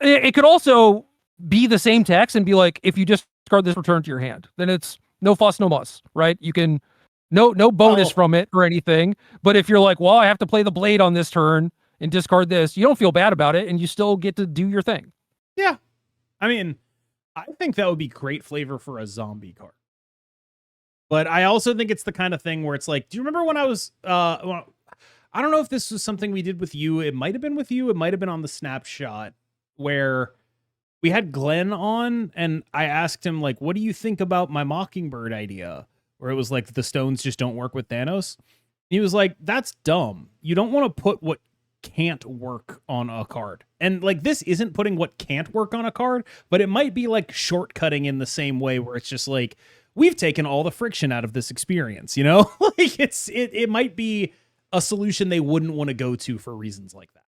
[SPEAKER 2] It could also be the same text and be like, if you discard this, return to your hand, then it's no fuss, no muss, right? You can no bonus from it or anything. But if you're like, well, I have to play the blade on this turn and discard this, you don't feel bad about it, and you still get to do your thing.
[SPEAKER 1] Yeah. I mean, I think that would be great flavor for a zombie card. But I also think it's the kind of thing where it's like, do you remember when I was I don't know if this was something we did with you. It might have been with you. It might have been on the snapshot where we had Glenn on, and I asked him, like, what do you think about my Mockingbird idea? Where it was like, the stones just don't work with Thanos. He was like, that's dumb. You don't want to put what can't work on a card. And like, this isn't putting what can't work on a card, but it might be like shortcutting in the same way where it's just like, we've taken all the friction out of this experience, like it might be a solution they wouldn't want to go to for reasons like that.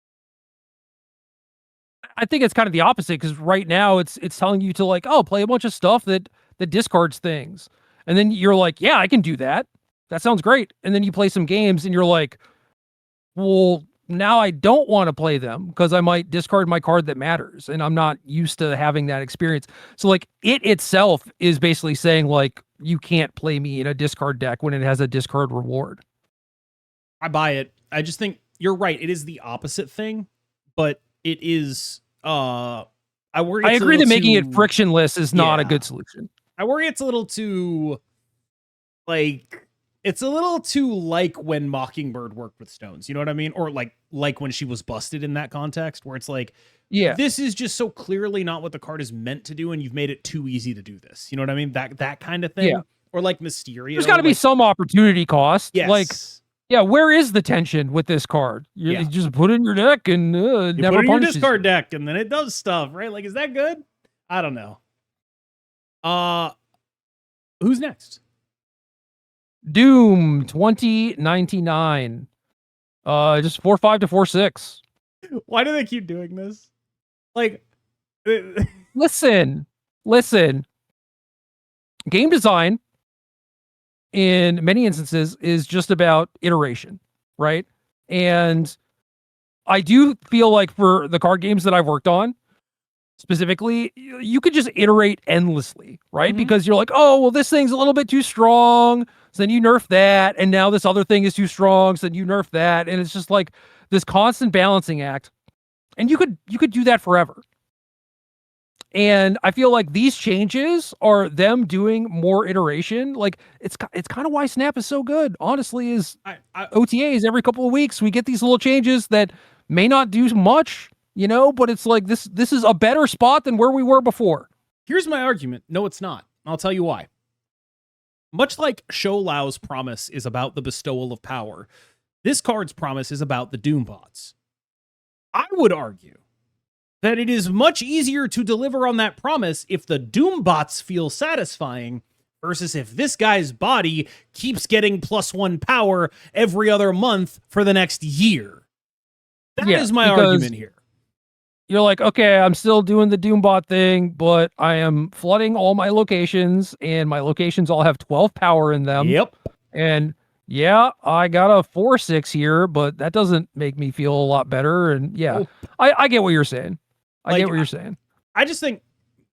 [SPEAKER 2] I think it's kind of the opposite, because right now it's telling you to like, oh, play a bunch of stuff that discards things. And then you're like, yeah, I can do that. That sounds great. And then you play some games and you're like, well, now I don't want to play them because I might discard my card that matters, and I'm not used to having that experience. So like, it itself is basically saying like, you can't play me in a discard deck when it has a discard reward.
[SPEAKER 1] I buy it. I just think you're right. It is the opposite thing, but it is, I
[SPEAKER 2] agree that making it frictionless is not a good solution.
[SPEAKER 1] I worry it's a little too, like, it's a little too like when Mockingbird worked with stones, you know what I mean? Or like when she was busted in that context, where it's like, yeah, this is just so clearly not what the card is meant to do, and you've made it too easy to do this. You know what I mean? That kind of thing. Yeah. Or like Mysterio.
[SPEAKER 2] There's got to be some opportunity cost.
[SPEAKER 1] Yes.
[SPEAKER 2] Like, yeah, where is the tension with this card? You just put it in your deck and never
[SPEAKER 1] put it in your
[SPEAKER 2] punishes
[SPEAKER 1] discard
[SPEAKER 2] you.
[SPEAKER 1] deck, and then it does stuff, right? Like, is that good? I don't know. Who's next?
[SPEAKER 2] Doom 2099. Just 4/5 to 4/6.
[SPEAKER 1] Why do they keep doing this? Like,
[SPEAKER 2] listen. Game design, in many instances, is just about iteration, right? And I do feel like for the card games that I've worked on, specifically, you could just iterate endlessly, right? Mm-hmm. Because you're like, oh, well, this thing's a little bit too strong, so then you nerf that, and now this other thing is too strong, so then you nerf that, and it's just like this constant balancing act. And you could do that forever. And I feel like these changes are them doing more iteration. Like it's kind of why Snap is so good. Honestly, is OTAs every couple of weeks we get these little changes that may not do much, but it's like this is a better spot than where we were before.
[SPEAKER 1] Here's my argument. No, it's not. I'll tell you why. Much like Sho Lao's promise is about the bestowal of power, this card's promise is about the Doombots. I would argue that it is much easier to deliver on that promise if the Doombots feel satisfying versus if this guy's body keeps getting +1 power every other month for the next year. That is my argument here.
[SPEAKER 2] You're like, okay, I'm still doing the Doombot thing, but I am flooding all my locations, and my locations all have 12 power in them.
[SPEAKER 1] Yep.
[SPEAKER 2] And yeah, I got a 4/6 here, but that doesn't make me feel a lot better. And yeah, I get what you're saying. I get what you're saying.
[SPEAKER 1] I just think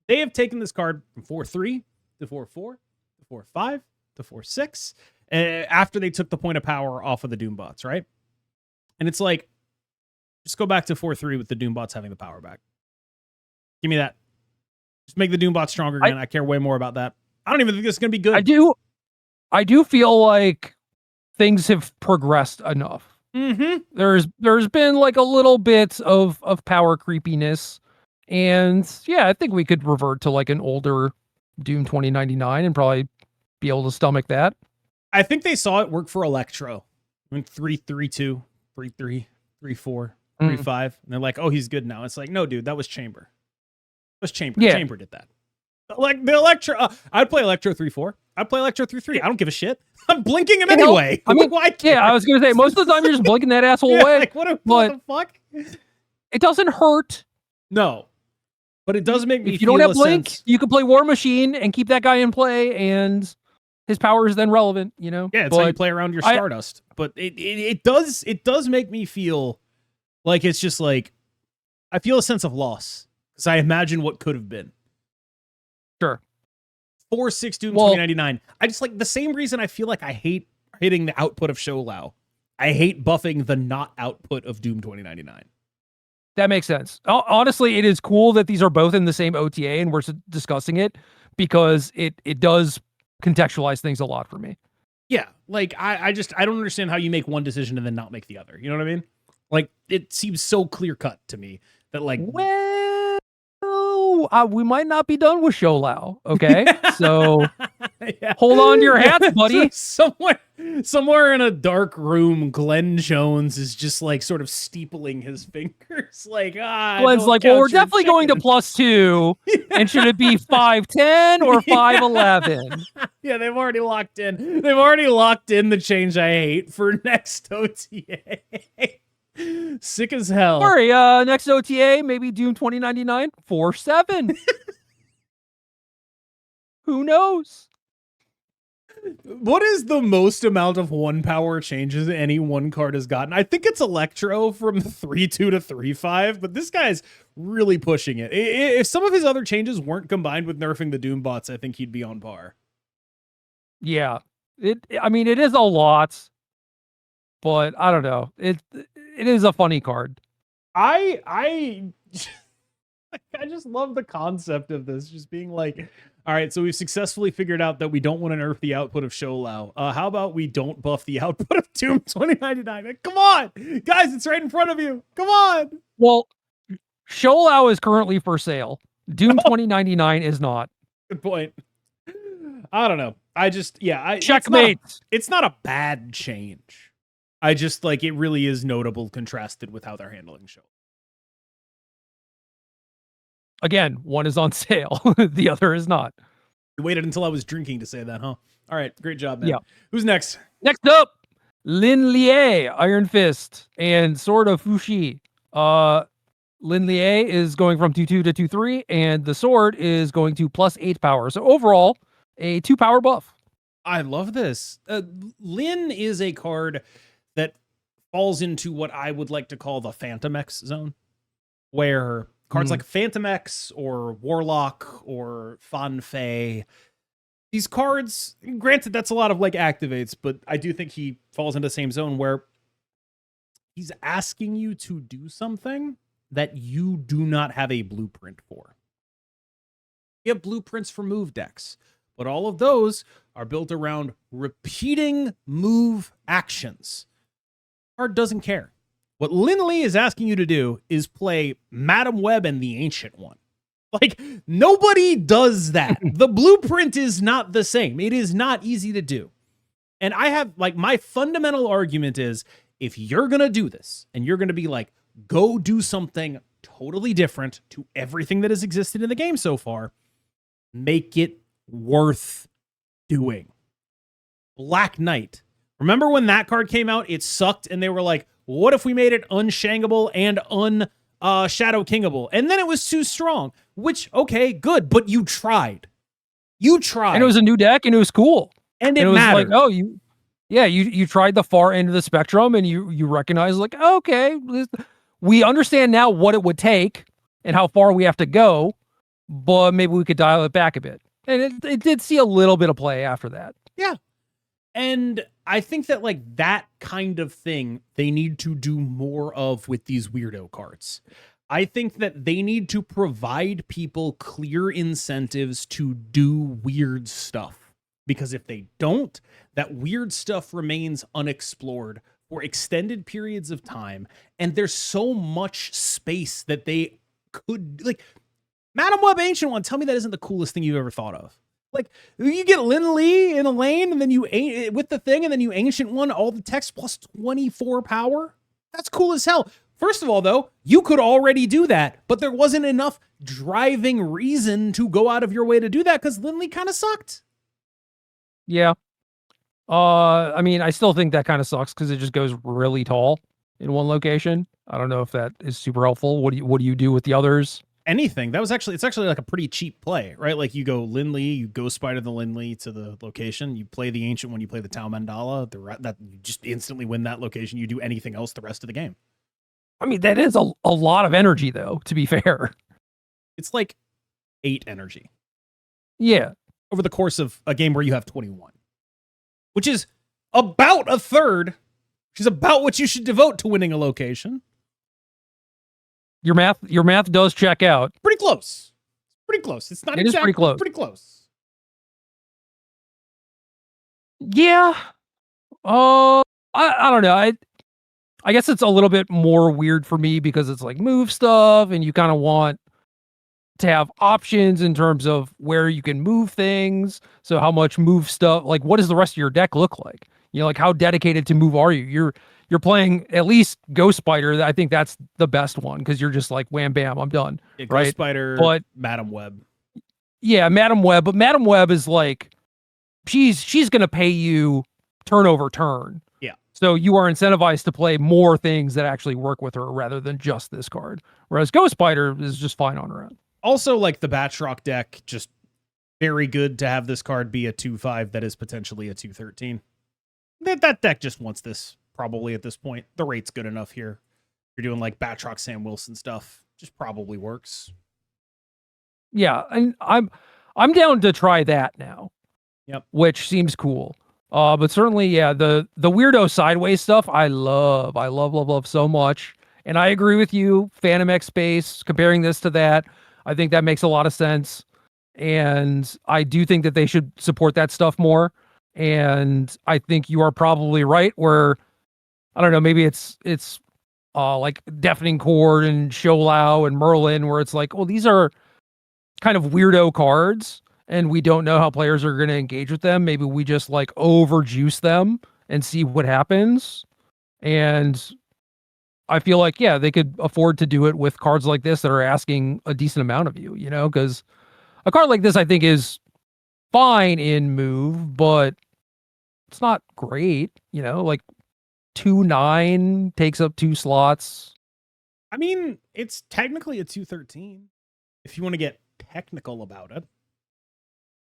[SPEAKER 1] they have taken this card from 4/3 to 4/4 to 4/5 to 4/6 after they took the point of power off of the Doombots, right? And it's like, just go back to 4/3 with the Doombots having the power back. Give me that. Just make the Doombots stronger again. I care way more about that. I don't even think this is going to be good.
[SPEAKER 2] I do feel like things have progressed enough.
[SPEAKER 1] Mm-hmm.
[SPEAKER 2] There's been like a little bit of power creepiness, and yeah, I think we could revert to like an older Doom 2099 and probably be able to stomach that.
[SPEAKER 1] I think they saw it work for Electro. Went 3-3-2, 3-3, 3-4, 3-5, and they're like, "Oh, he's good now." It's like, no, dude, that was Chamber. That was Chamber.
[SPEAKER 2] Yeah.
[SPEAKER 1] Chamber did that. Like the Electro, I'd play Electro 3-4. I'd play Electro 3-3. I don't give a shit. I'm blinking him anyway.
[SPEAKER 2] I mean,
[SPEAKER 1] why?
[SPEAKER 2] Yeah, I was gonna say most of the time you're just blinking that asshole away.
[SPEAKER 1] Like, what the fuck?
[SPEAKER 2] It doesn't hurt.
[SPEAKER 1] No, but it does make me.
[SPEAKER 2] If you don't have blink, you can play War Machine and keep that guy in play, and his power is then relevant. Yeah,
[SPEAKER 1] it's how you play around your Stardust. But it does make me feel like it's just like I feel a sense of loss because I imagine what could have been.
[SPEAKER 2] Sure.
[SPEAKER 1] 4/6 Doom 2099. I just like the same reason I feel like I hate hitting the output of Sho Lao. I hate buffing the not output of Doom 2099.
[SPEAKER 2] That makes sense. Honestly, it is cool that these are both in the same OTA and we're discussing it because it does contextualize things a lot for me.
[SPEAKER 1] Yeah, like I don't understand how you make one decision and then not make the other. You know what I mean? Like it seems so clear cut to me that like
[SPEAKER 2] we might not be done with Sho Lao, okay? So hold on to your hats, buddy.
[SPEAKER 1] Somewhere in a dark room, Glenn Jones is just like sort of steepling his fingers. Like,
[SPEAKER 2] Glenn's like, well, we're definitely going to +2. And should it be 510 or 511?
[SPEAKER 1] Yeah, they've already locked in. They've already locked in the change I hate for next OTA. Sick as hell.
[SPEAKER 2] Sorry, next OTA, maybe Doom 2099, 4/7. Who knows?
[SPEAKER 1] What is the most amount of 1 power changes any one card has gotten? I think it's Electro from 3-2 to 3-5, but this guy's really pushing it. If some of his other changes weren't combined with nerfing the Doombots, I think he'd be on par.
[SPEAKER 2] Yeah. It is a lot, but I don't know. It is a funny card.
[SPEAKER 1] I just love the concept of this, just being like, all right, so we've successfully figured out that we don't want to nerf the output of Sho Lao. How about we don't buff the output of Doom 2099? Like, come on, guys, it's right in front of you. Come on.
[SPEAKER 2] Well, Sho Lao is currently for sale. Doom 2099 is not.
[SPEAKER 1] Good point. I don't know.
[SPEAKER 2] Checkmate.
[SPEAKER 1] It's not a bad change. I just like it really is notable contrasted with how they're handling Sho.
[SPEAKER 2] Again, one is on sale. The other is not.
[SPEAKER 1] You waited until I was drinking to say that, huh? All right. Great job, man.
[SPEAKER 2] Yeah.
[SPEAKER 1] Who's next?
[SPEAKER 2] Next up, Lin Lie, Iron Fist, and Sword of Fushi. Lin Lie is going from 2-2 to 2-3, and the sword is going to +8 power. So overall, a 2 power buff.
[SPEAKER 1] I love this. Lin is a card that falls into what I would like to call the Phantom X zone, where cards like Phantom X or Warlock or Fan Fei, these cards, granted, that's a lot of like activates, but I do think he falls into the same zone where he's asking you to do something that you do not have a blueprint for. You have blueprints for move decks, but all of those are built around repeating move actions. Card doesn't care. What Lin Lee is asking you to do is play Madam Web and the Ancient One. Like, nobody does that. The blueprint is not the same. It is not easy to do. And I have, like, my fundamental argument is, if you're going to do this, and you're going to be like, go do something totally different to everything that has existed in the game so far, make it worth doing. Black Knight. Remember when that card came out? It sucked, and they were like, what if we made it unshankable and Shadow Kingable? And then it was too strong, which, okay, good, but you tried. You tried.
[SPEAKER 2] And it was a new deck, and it was cool.
[SPEAKER 1] And it
[SPEAKER 2] was
[SPEAKER 1] mattered.
[SPEAKER 2] like, oh, you tried the far end of the spectrum, and you recognize, like, okay, we understand now what it would take and how far we have to go, but maybe we could dial it back a bit. And it did see a little bit of play after that.
[SPEAKER 1] Yeah. And I think that, like, that kind of thing they need to do more of with these weirdo cards. I think that they need to provide people clear incentives to do weird stuff. Because if they don't, that weird stuff remains unexplored for extended periods of time. And there's so much space that they could, like, Madam Web Ancient One, tell me that isn't the coolest thing you've ever thought of. Like, you get Lin Lee in a lane, and then you with the thing, and then you Ancient One all the text plus 24 power. That's cool as hell. First of all, though, you could already do that, but there wasn't enough driving reason to go out of your way to do that because Lin Lee kind of sucked.
[SPEAKER 2] Yeah. I mean, I still think that kind of sucks because it just goes really tall in one location. I don't know if that is super helpful. What do you do with the others?
[SPEAKER 1] Anything. It's actually like a pretty cheap play, right? Like, you go Lin Lee, you go Spider the Lin Lee to the location, you play the Ancient One, you play the Tau Mandala, that you just instantly win that location. You do anything else the rest of the game.
[SPEAKER 2] I mean, that is a lot of energy, though, to be fair.
[SPEAKER 1] It's like 8 energy.
[SPEAKER 2] Yeah.
[SPEAKER 1] Over the course of a game where you have 21, which is about a third, which is about what you should devote to winning a location.
[SPEAKER 2] Your math does check out.
[SPEAKER 1] Pretty close. Pretty close. It's not
[SPEAKER 2] It is pretty close.
[SPEAKER 1] Pretty close.
[SPEAKER 2] Yeah. I don't know. I guess it's a little bit more weird for me because it's like move stuff, and you kind of want to have options in terms of where you can move things. So how much move stuff, like, what does the rest of your deck look like? You know, like, how dedicated to move are you? You're playing at least Ghost Spider. I think that's the best one because you're just like, wham, bam, I'm done.
[SPEAKER 1] Yeah,
[SPEAKER 2] right?
[SPEAKER 1] Ghost Spider,
[SPEAKER 2] but
[SPEAKER 1] Madam Web.
[SPEAKER 2] Yeah, Madam Web. But Madam Web is like, she's going to pay you turn over turn.
[SPEAKER 1] Yeah.
[SPEAKER 2] So you are incentivized to play more things that actually work with her rather than just this card. Whereas Ghost Spider is just fine on her own.
[SPEAKER 1] Also, like, the Batroc deck, just very good to have this card be a 2/5 that is potentially a 2/13. That deck just wants this, probably, at this point. The rate's good enough here. You're doing, like, Batroc Sam Wilson stuff. Just probably works.
[SPEAKER 2] Yeah, and I'm down to try that now.
[SPEAKER 1] Yep.
[SPEAKER 2] Which seems cool. But certainly, yeah, the weirdo sideways stuff, I love so much. And I agree with you, Phantom X Space, comparing this to that. I think that makes a lot of sense. And I do think that they should support that stuff more. And I think you are probably right where, I don't know, maybe it's like Deafening Chord and Sholau and Merlin, where it's like, well, these are kind of weirdo cards and we don't know how players are going to engage with them. Maybe we just like overjuice them and see what happens. And I feel like, yeah, they could afford to do it with cards like this that are asking a decent amount of you, you know, because a card like this, I think, is fine in move, but it's not great, you know, like 2/9 takes up 2 slots.
[SPEAKER 1] I mean, it's technically a 2/13 if you want to get technical about it.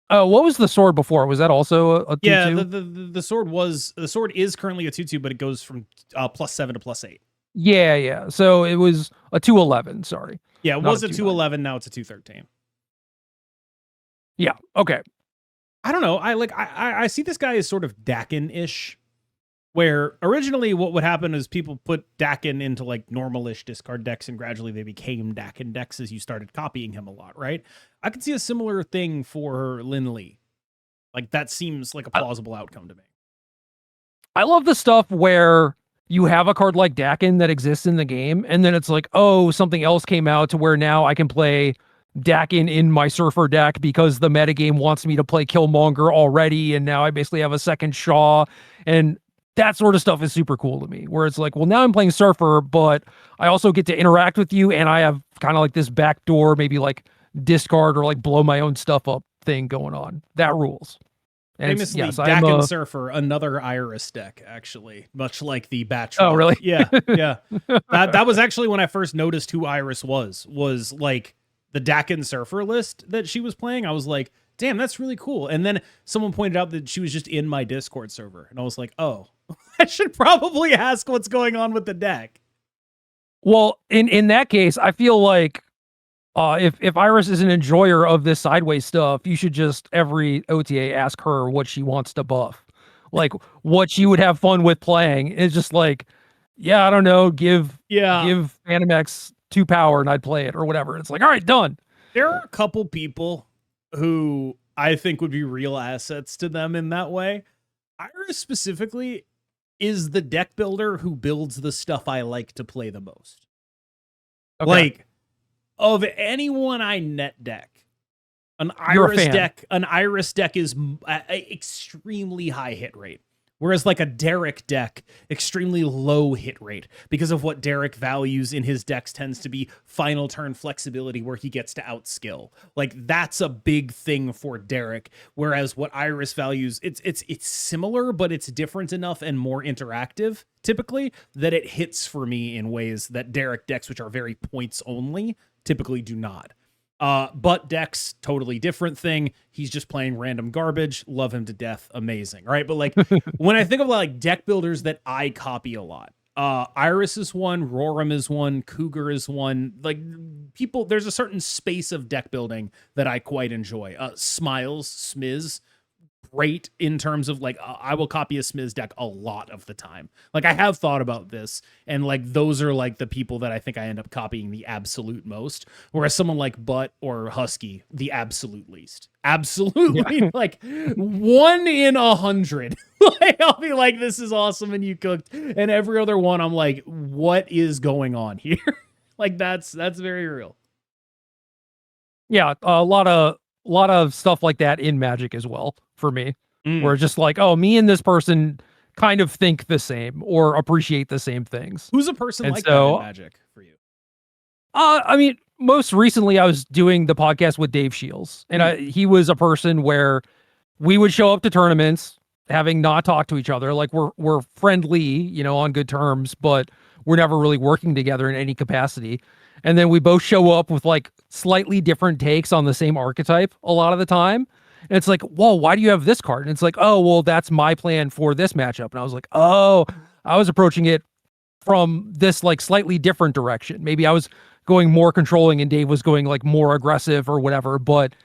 [SPEAKER 2] Oh, what was the sword before? Was that also a 2/2?
[SPEAKER 1] Yeah, the sword is currently a 2/2, but it goes from +7 to +8.
[SPEAKER 2] Yeah. So it was a 2/11. Sorry.
[SPEAKER 1] Yeah, it was a 2/11. Now it's a 2/13.
[SPEAKER 2] Yeah. Okay.
[SPEAKER 1] I don't know. I see this guy as sort of Dakin-ish. Where originally what would happen is people put Dakin into like normalish discard decks, and gradually they became Dakin decks as you started copying him a lot, right? I could see a similar thing for Lin Lee. Like that seems like a plausible outcome to me.
[SPEAKER 2] I love the stuff where you have a card like Dakin that exists in the game, and then it's like, oh, something else came out to where now I can play Dakin in my Surfer deck because the metagame wants me to play Killmonger already, and now I basically have a second Shaw, and that sort of stuff is super cool to me, where it's like, well, now I'm playing Surfer, but I also get to interact with you, and I have kind of like this backdoor, maybe like discard or like blow my own stuff up thing going on. That rules. And
[SPEAKER 1] Famously,
[SPEAKER 2] yes,
[SPEAKER 1] Dakin Surfer, another Iris deck, actually, much like the Batch.
[SPEAKER 2] Oh, really?
[SPEAKER 1] Yeah, yeah. That was actually when I first noticed who Iris was like the Dakin Surfer list that she was playing. I was like, damn, that's really cool. And then someone pointed out that she was just in my Discord server, and I was like, oh, I should probably ask what's going on with the deck.
[SPEAKER 2] Well, in that case, I feel like if Iris is an enjoyer of this sideways stuff, you should just every OTA ask her what she wants to buff, like what she would have fun with playing. It's just like, yeah, I don't know, give Animex 2 power and I'd play it or whatever. It's like, all right, done.
[SPEAKER 1] There are a couple people who I think would be real assets to them in that way. Iris specifically is the deck builder who builds the stuff I like to play the most. Okay. Like, of anyone I net deck, an Iris deck is extremely high hit rate. Whereas like a Derek deck, extremely low hit rate, because of what Derek values in his decks tends to be final turn flexibility where he gets to outskill. Like that's a big thing for Derek. Whereas what Iris values, it's similar, but it's different enough and more interactive typically that it hits for me in ways that Derek decks, which are very points only, typically do not. But decks, totally different thing. He's just playing random garbage. Love him to death. Amazing. Right. But like when I think of like deck builders that I copy a lot, Iris is one, Roram is one, Cougar is one. Like people, there's a certain space of deck building that I quite enjoy. Smiles, Smiz, great in terms of like, I will copy a Smiz deck a lot of the time. Like I have thought about this, and like those are like the people that I think I end up copying the absolute most. Whereas someone like Butt or Husky, the absolute least. Absolutely. Yeah. Like 1 in 100. Like I'll be like, this is awesome and you cooked. And every other one, I'm like, what is going on here? Like that's very real.
[SPEAKER 2] Yeah, a lot of stuff like that in Magic as well for me, where it's just like, oh, me and this person kind of think the same or appreciate the same things.
[SPEAKER 1] Who's a person and like that in Magic for you?
[SPEAKER 2] I mean, most recently I was doing the podcast with Dave Shields, and he was a person where we would show up to tournaments having not talked to each other. Like we're friendly, you know, on good terms, but we're never really working together in any capacity. And then we both show up with like slightly different takes on the same archetype a lot of the time. And it's like, whoa, why do you have this card? And it's like, oh, well, that's my plan for this matchup. And I was like, oh, I was approaching it from this like slightly different direction. Maybe I was going more controlling and Dave was going like more aggressive or whatever. But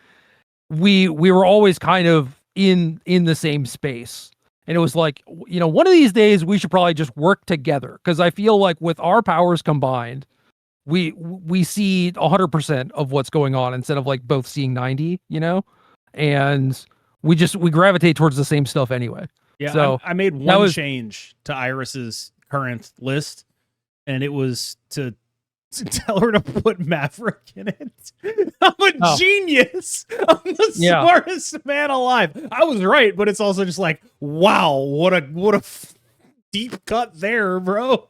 [SPEAKER 2] we were always kind of in the same space. And it was like, you know, one of these days we should probably just work together. Because I feel like with our powers combined, we see 100% of what's going on instead of like both seeing 90, you know, and we gravitate towards the same stuff anyway.
[SPEAKER 1] Yeah. So I made one change to Iris's current list, and it was to tell her to put Maverick in it. I'm a genius. I'm the smartest man alive. I was right, but it's also just like, wow, what a deep cut there, bro.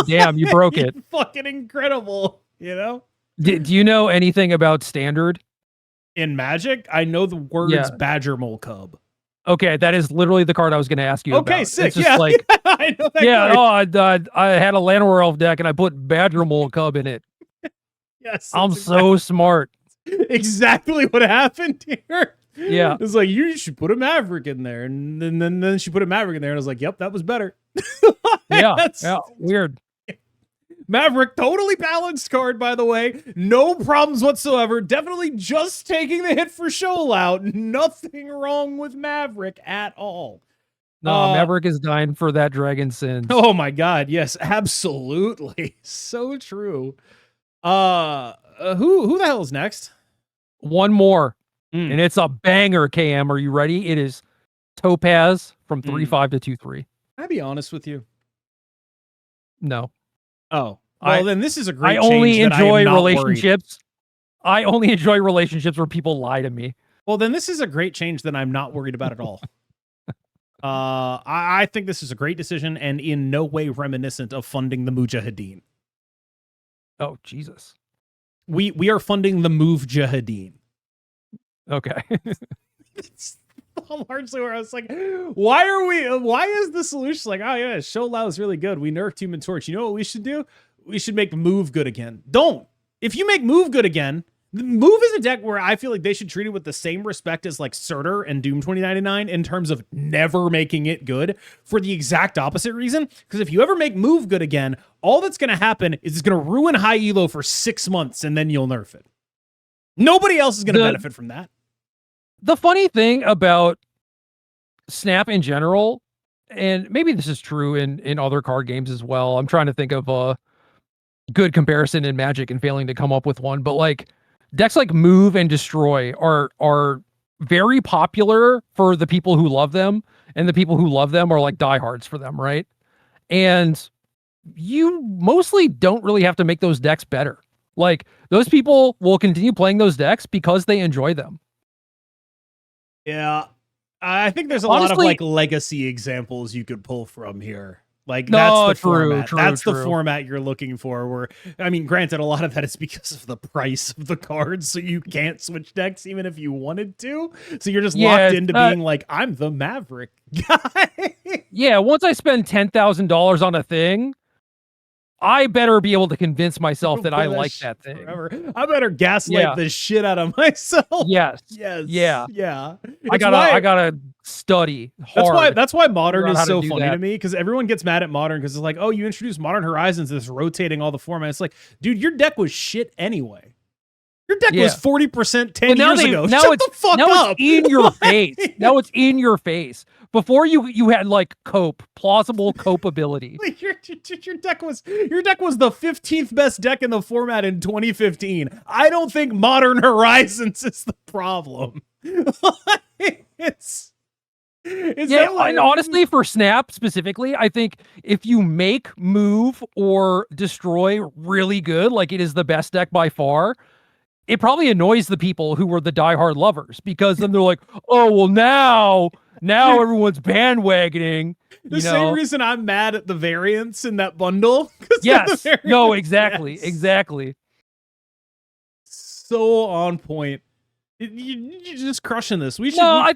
[SPEAKER 2] Damn, you broke it.
[SPEAKER 1] Fucking incredible, you know?
[SPEAKER 2] Do you know anything about Standard?
[SPEAKER 1] In Magic, I know the words Badger Mole Cub.
[SPEAKER 2] Okay, that is literally the card I was going to ask you about.
[SPEAKER 1] Okay, sick. It's just like, I know that
[SPEAKER 2] card. I had a Llanowar Elf deck and I put Badger Mole Cub in it.
[SPEAKER 1] Yes.
[SPEAKER 2] I'm so smart.
[SPEAKER 1] Exactly what happened here.
[SPEAKER 2] Yeah.
[SPEAKER 1] It's like, you should put a Maverick in there. And then she put a Maverick in there, and I was like, yep, that was better.
[SPEAKER 2] Yeah, weird.
[SPEAKER 1] Maverick, totally balanced card, by the way. No problems whatsoever. Definitely just taking the hit for show out. Nothing wrong with Maverick at all.
[SPEAKER 2] No, Maverick is dying for that dragon sins.
[SPEAKER 1] Oh my god, yes, absolutely. So true. Who the hell is next?
[SPEAKER 2] One more. And it's a banger, KM. Are you ready? It is Topaz from 3-5 to 2-3.
[SPEAKER 1] Can I be honest with you?
[SPEAKER 2] No.
[SPEAKER 1] Oh. Well, then this is a great
[SPEAKER 2] I only
[SPEAKER 1] change
[SPEAKER 2] enjoy
[SPEAKER 1] that I am not
[SPEAKER 2] relationships. I only enjoy relationships where people lie to me.
[SPEAKER 1] Well, then this is a great change that I'm not worried about at all. I think this is a great decision and in no way reminiscent of funding the Mujahideen.
[SPEAKER 2] Oh, Jesus.
[SPEAKER 1] We are funding the Mujahideen.
[SPEAKER 2] Okay.
[SPEAKER 1] It's largely where I was like, why is the solution like, oh yeah, Show Lao is really good. We nerfed Human Torch. You know what we should do? We should make Move good again. Don't. If you make Move good again, Move is a deck where I feel like they should treat it with the same respect as like Surtur and Doom 2099 in terms of never making it good for the exact opposite reason. Because if you ever make Move good again, all that's going to happen is it's going to ruin high elo for 6 months and then you'll nerf it. Nobody else is going to benefit from that.
[SPEAKER 2] The funny thing about Snap in general, and maybe this is true in other card games as well. I'm trying to think of a good comparison in Magic and failing to come up with one, but like decks like Move and Destroy are very popular for the people who love them, and the people who love them are like diehards for them, right? And you mostly don't really have to make those decks better. Like those people will continue playing those decks because they enjoy them.
[SPEAKER 1] Yeah, I think there's a lot of like legacy examples you could pull from here. Like that's the format. That's the format you're looking for. Where I mean, granted, a lot of that is because of the price of the cards, so you can't switch decks even if you wanted to. So you're just locked into being like, I'm the Maverick guy.
[SPEAKER 2] Yeah, once I spend $10,000 on a thing, I better be able to convince myself that I like that thing.
[SPEAKER 1] Forever. I better gaslight the shit out of myself.
[SPEAKER 2] Yes.
[SPEAKER 1] Yes.
[SPEAKER 2] Yeah.
[SPEAKER 1] Yeah.
[SPEAKER 2] I gotta study hard.
[SPEAKER 1] That's why Modern is so funny to me, because everyone gets mad at Modern because it's like, oh, you introduced Modern Horizons, this rotating all the formats. It's like, dude, your deck was shit anyway. Your deck was 40% 10 years ago. Shut the fuck up.
[SPEAKER 2] It's in your face. Now it's in your face. Before you had like plausible cope ability.
[SPEAKER 1] Like your deck was the 15th best deck in the format in 2015. I don't think Modern Horizons is the problem. it's
[SPEAKER 2] and honestly, for Snap specifically, I think if you make Move or Destroy really good, like it is the best deck by far, it probably annoys the people who were the diehard lovers, because then they're like, oh, well, now everyone's bandwagoning.
[SPEAKER 1] The same reason I'm mad at the variants in that bundle.
[SPEAKER 2] Yes. No, exactly. Yes. Exactly.
[SPEAKER 1] So on point. You're just crushing this.
[SPEAKER 2] I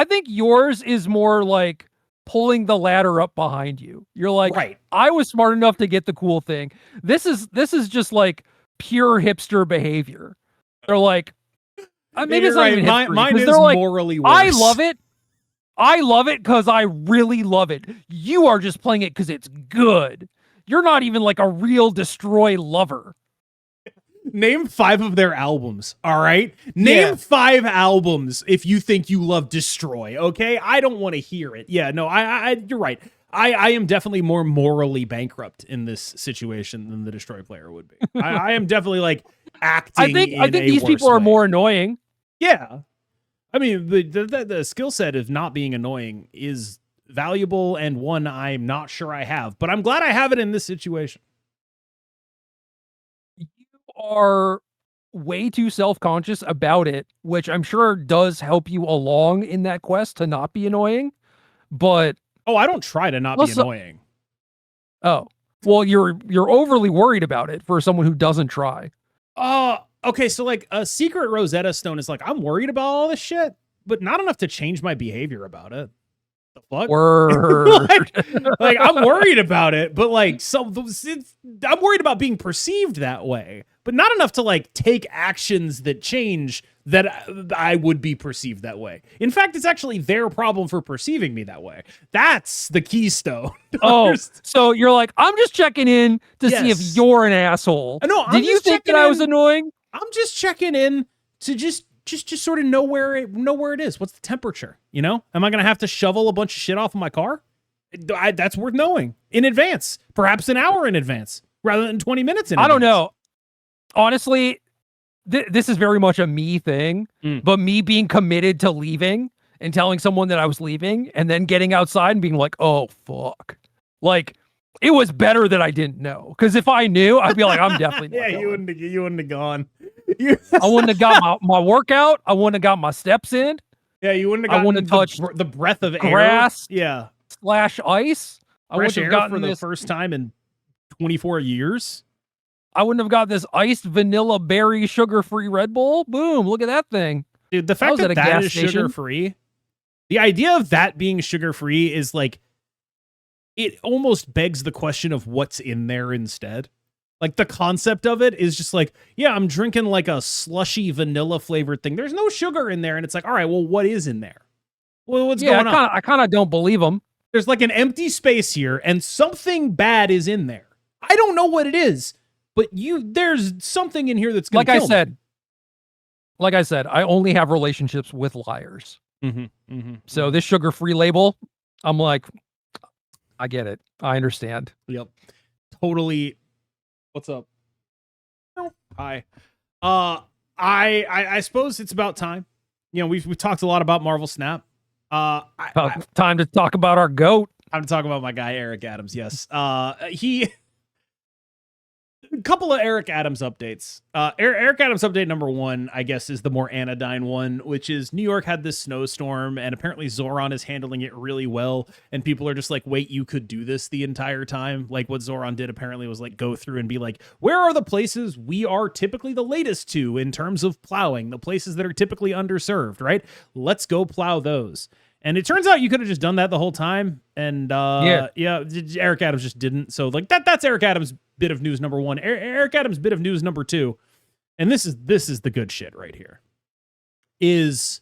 [SPEAKER 2] think yours is more like pulling the ladder up behind you. You're like, right. I was smart enough to get the cool thing. This is just like pure hipster behavior. They're like, maybe it's not even hipster.
[SPEAKER 1] Mine is
[SPEAKER 2] like,
[SPEAKER 1] morally worse.
[SPEAKER 2] I love it because I really love it. You are just playing it because it's good. You're not even like a real Destroy lover.
[SPEAKER 1] Name 5 of their albums, all right? Name 5 albums if you think you love Destroy, okay? I don't want to hear it. Yeah, no, you're right. I am definitely more morally bankrupt in this situation than the Destroy player would be. I am definitely like acting.
[SPEAKER 2] I think these people are more annoying.
[SPEAKER 1] Yeah, I mean the skill set of not being annoying is valuable, and one I'm not sure I have, but I'm glad I have it in this situation.
[SPEAKER 2] You are way too self-conscious about it, which I'm sure does help you along in that quest to not be annoying, but.
[SPEAKER 1] Oh, I don't try to not be annoying.
[SPEAKER 2] Oh, well, you're overly worried about it for someone who doesn't try.
[SPEAKER 1] Okay, so like a secret Rosetta Stone is like, I'm worried about all this shit, but not enough to change my behavior about it. The fuck?
[SPEAKER 2] Word.
[SPEAKER 1] like I'm worried about it, but like I'm worried about being perceived that way, but not enough to like take actions that change that I would be perceived that way. In fact, it's actually their problem for perceiving me that way. That's the keystone.
[SPEAKER 2] So you're like, I'm just checking in to see if you're an asshole.
[SPEAKER 1] No,
[SPEAKER 2] did you think that I was annoying?
[SPEAKER 1] I'm just checking in to just just sort of know where it is. What's the temperature? You know, am I going to have to shovel a bunch of shit off of my car? That's worth knowing in advance, perhaps an hour in advance, rather than 20 minutes in advance.
[SPEAKER 2] I don't know. Honestly, this is very much a me thing, but me being committed to leaving and telling someone that I was leaving and then getting outside and being like, oh, fuck. Like, it was better that I didn't know. Because if I knew, I'd be like, I'm definitely not
[SPEAKER 1] yeah,
[SPEAKER 2] going.
[SPEAKER 1] you wouldn't have gone.
[SPEAKER 2] I wouldn't have got my workout. I wouldn't have got my steps in.
[SPEAKER 1] Yeah, you wouldn't have gotten
[SPEAKER 2] touched
[SPEAKER 1] the breath of
[SPEAKER 2] grass.
[SPEAKER 1] Yeah.
[SPEAKER 2] / ice. I wouldn't have gotten
[SPEAKER 1] for the first time in 24 years.
[SPEAKER 2] I wouldn't have got this iced vanilla berry sugar-free Red Bull. Boom, look at that thing.
[SPEAKER 1] Dude, the fact that is sugar-free, the idea of that being sugar-free is like, it almost begs the question of what's in there instead. Like, the concept of it is just like, yeah, I'm drinking like a slushy vanilla flavored thing. There's no sugar in there. And it's like, all right, well, what is in there? Well, what's going on?
[SPEAKER 2] I kind of don't believe them.
[SPEAKER 1] There's like an empty space here and something bad is in there. I don't know what it is, but there's something in here that's going to kill me.
[SPEAKER 2] Like I said, I only have relationships with liars. So this sugar-free label, I'm like, I get it. I understand.
[SPEAKER 1] Yep. Totally. What's up? Oh, hi. I suppose it's about time. You know, we've talked a lot about Marvel Snap.
[SPEAKER 2] Time to talk about our GOAT.
[SPEAKER 1] Time to talk about my guy Eric Adams. Yes. A couple of Eric Adams updates. Eric Adams update number 1, I guess, is the more anodyne one, which is New York had this snowstorm, and apparently Zoran is handling it really well, and people are just like, wait, you could do this the entire time? Like, what Zoran did apparently was like go through and be like, where are the places we are typically the latest to in terms of plowing, the places that are typically underserved, right? Let's go plow those. And it turns out you could have just done that the whole time. And yeah, Eric Adams just didn't. So like that's Eric Adams' bit of news number 1. Eric Adams' bit of news number 2. And this is the good shit right here. Is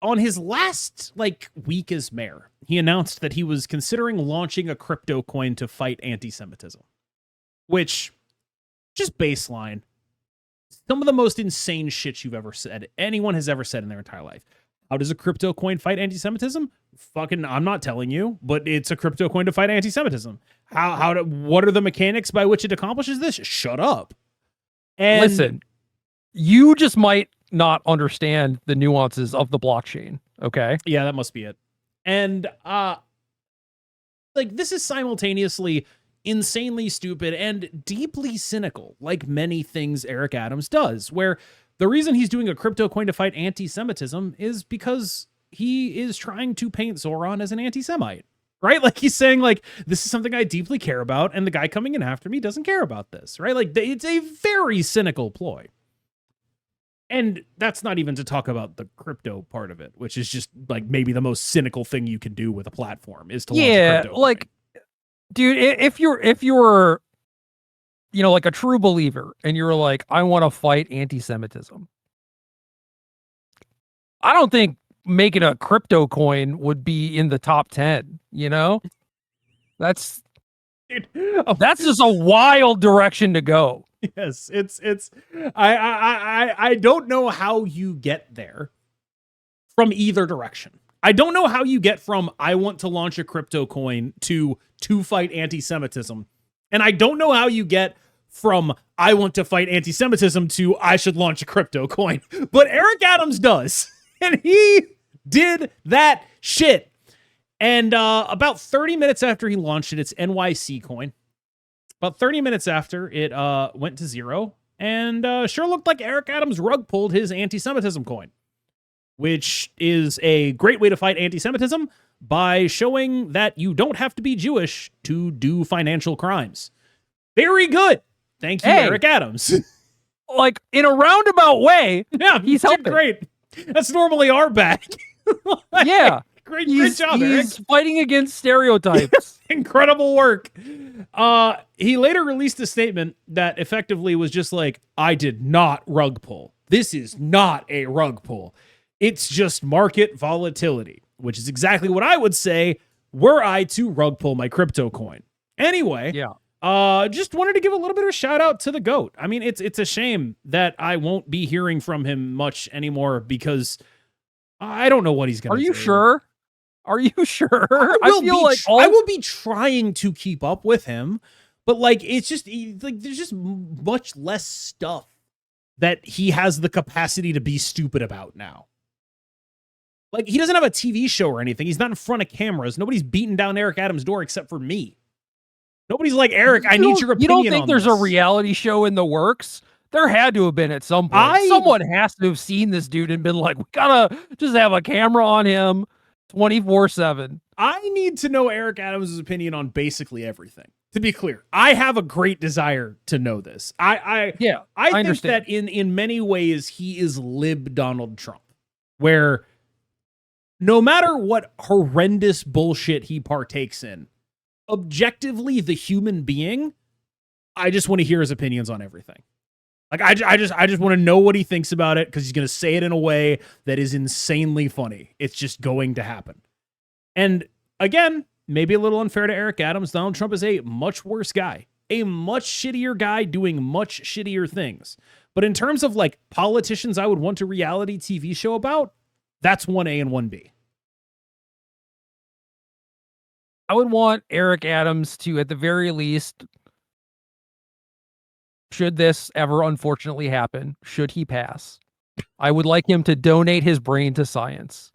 [SPEAKER 1] on his last like week as mayor, he announced that he was considering launching a crypto coin to fight anti-Semitism. Which, just baseline, some of the most insane shit you've ever said, anyone has ever said in their entire life. How does a crypto coin fight anti-Semitism? Fucking, I'm not telling you, but it's a crypto coin to fight anti-Semitism. What are the mechanics by which it accomplishes this? Shut up. And
[SPEAKER 2] listen, you just might not understand the nuances of the blockchain. Okay.
[SPEAKER 1] Yeah, that must be it. And like this is simultaneously insanely stupid and deeply cynical, like many things Eric Adams does, where the reason he's doing a crypto coin to fight anti-Semitism is because he is trying to paint Zoran as an anti-Semite, right? Like he's saying like, this is something I deeply care about. And the guy coming in after me doesn't care about this, right? Like it's a very cynical ploy. And that's not even to talk about the crypto part of it, which is just like maybe the most cynical thing you can do with a platform is to launch a crypto
[SPEAKER 2] like,
[SPEAKER 1] coin.
[SPEAKER 2] Dude, if you're you know, like a true believer, and you're like, I want to fight anti-Semitism, I don't think making a crypto coin would be in the top 10, you know? That's just a wild direction to go.
[SPEAKER 1] Yes, I don't know how you get there from either direction. I don't know how you get from I want to launch a crypto coin to fight anti-Semitism. And I don't know how you get from I want to fight anti-Semitism to I should launch a crypto coin. But Eric Adams does. And he did that shit. And about 30 minutes after he launched it, it's NYC coin. About 30 minutes after, it went to 0. And sure looked like Eric Adams rug pulled his anti-Semitism coin, which is a great way to fight anti-Semitism by showing that you don't have to be Jewish to do financial crimes. Very good. Thank you, Eric Adams.
[SPEAKER 2] Like, in a roundabout way,
[SPEAKER 1] yeah, he's helping. Great. That's normally our bag. Like,
[SPEAKER 2] yeah.
[SPEAKER 1] Great job, Eric.
[SPEAKER 2] He's fighting against stereotypes.
[SPEAKER 1] Incredible work. He later released a statement that effectively was just like, I did not rug pull. This is not a rug pull. It's just market volatility, which is exactly what I would say were I to rug pull my crypto coin. Anyway, Just wanted to give a little bit of a shout out to the GOAT. I mean, it's a shame that I won't be hearing from him much anymore because I don't know what he's going to do.
[SPEAKER 2] Are you sure? Are you sure?
[SPEAKER 1] I will be trying to keep up with him, but like it's just like there's just much less stuff that he has the capacity to be stupid about now. Like he doesn't have a TV show or anything. He's not in front of cameras. Nobody's beating down Eric Adams' door except for me. Nobody's like, Eric, I need your opinion.
[SPEAKER 2] You don't think there's a reality show in the works? There had to have been at some point. Someone has to have seen this dude and been like, we gotta just have a camera on him 24/7.
[SPEAKER 1] I need to know Eric Adams' opinion on basically everything. To be clear, I have a great desire to know this. I think
[SPEAKER 2] understand
[SPEAKER 1] that in many ways he is lib Donald Trump, where no matter what horrendous bullshit he partakes in, objectively the human being, I just want to hear his opinions on everything. Like I just want to know what he thinks about it because he's going to say it in a way that is insanely funny. It's just going to happen. And again, maybe a little unfair to Eric Adams. Donald Trump is a much worse guy, a much shittier guy doing much shittier things. But in terms of like politicians I would want a reality TV show about, that's 1A and 1B.
[SPEAKER 2] I would want Eric Adams to, at the very least, should this ever unfortunately happen, should he pass, I would like him to donate his brain to science.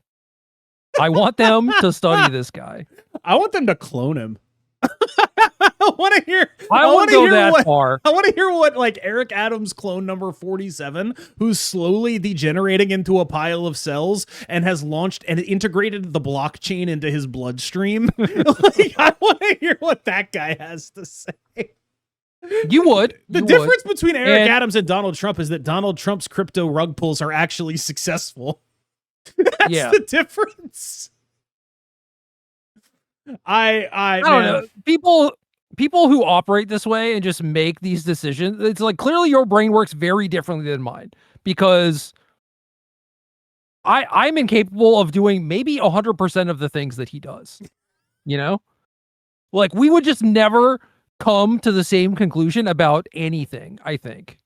[SPEAKER 2] I want them to study this guy.
[SPEAKER 1] I want them to clone him. I want to hear.
[SPEAKER 2] I won't go that far.
[SPEAKER 1] I want to hear what like Eric Adams clone number 47, who's slowly degenerating into a pile of cells and has launched and integrated the blockchain into his bloodstream. Like, I want to hear what that guy has to say.
[SPEAKER 2] You would.
[SPEAKER 1] The difference between Eric Adams and Donald Trump is that Donald Trump's crypto rug pulls are actually successful. That's the difference. I
[SPEAKER 2] don't know. People who operate this way and just make these decisions, it's like clearly your brain works very differently than mine, because I'm incapable of doing maybe 100% of the things that he does. You know? Like we would just never come to the same conclusion about anything, I think.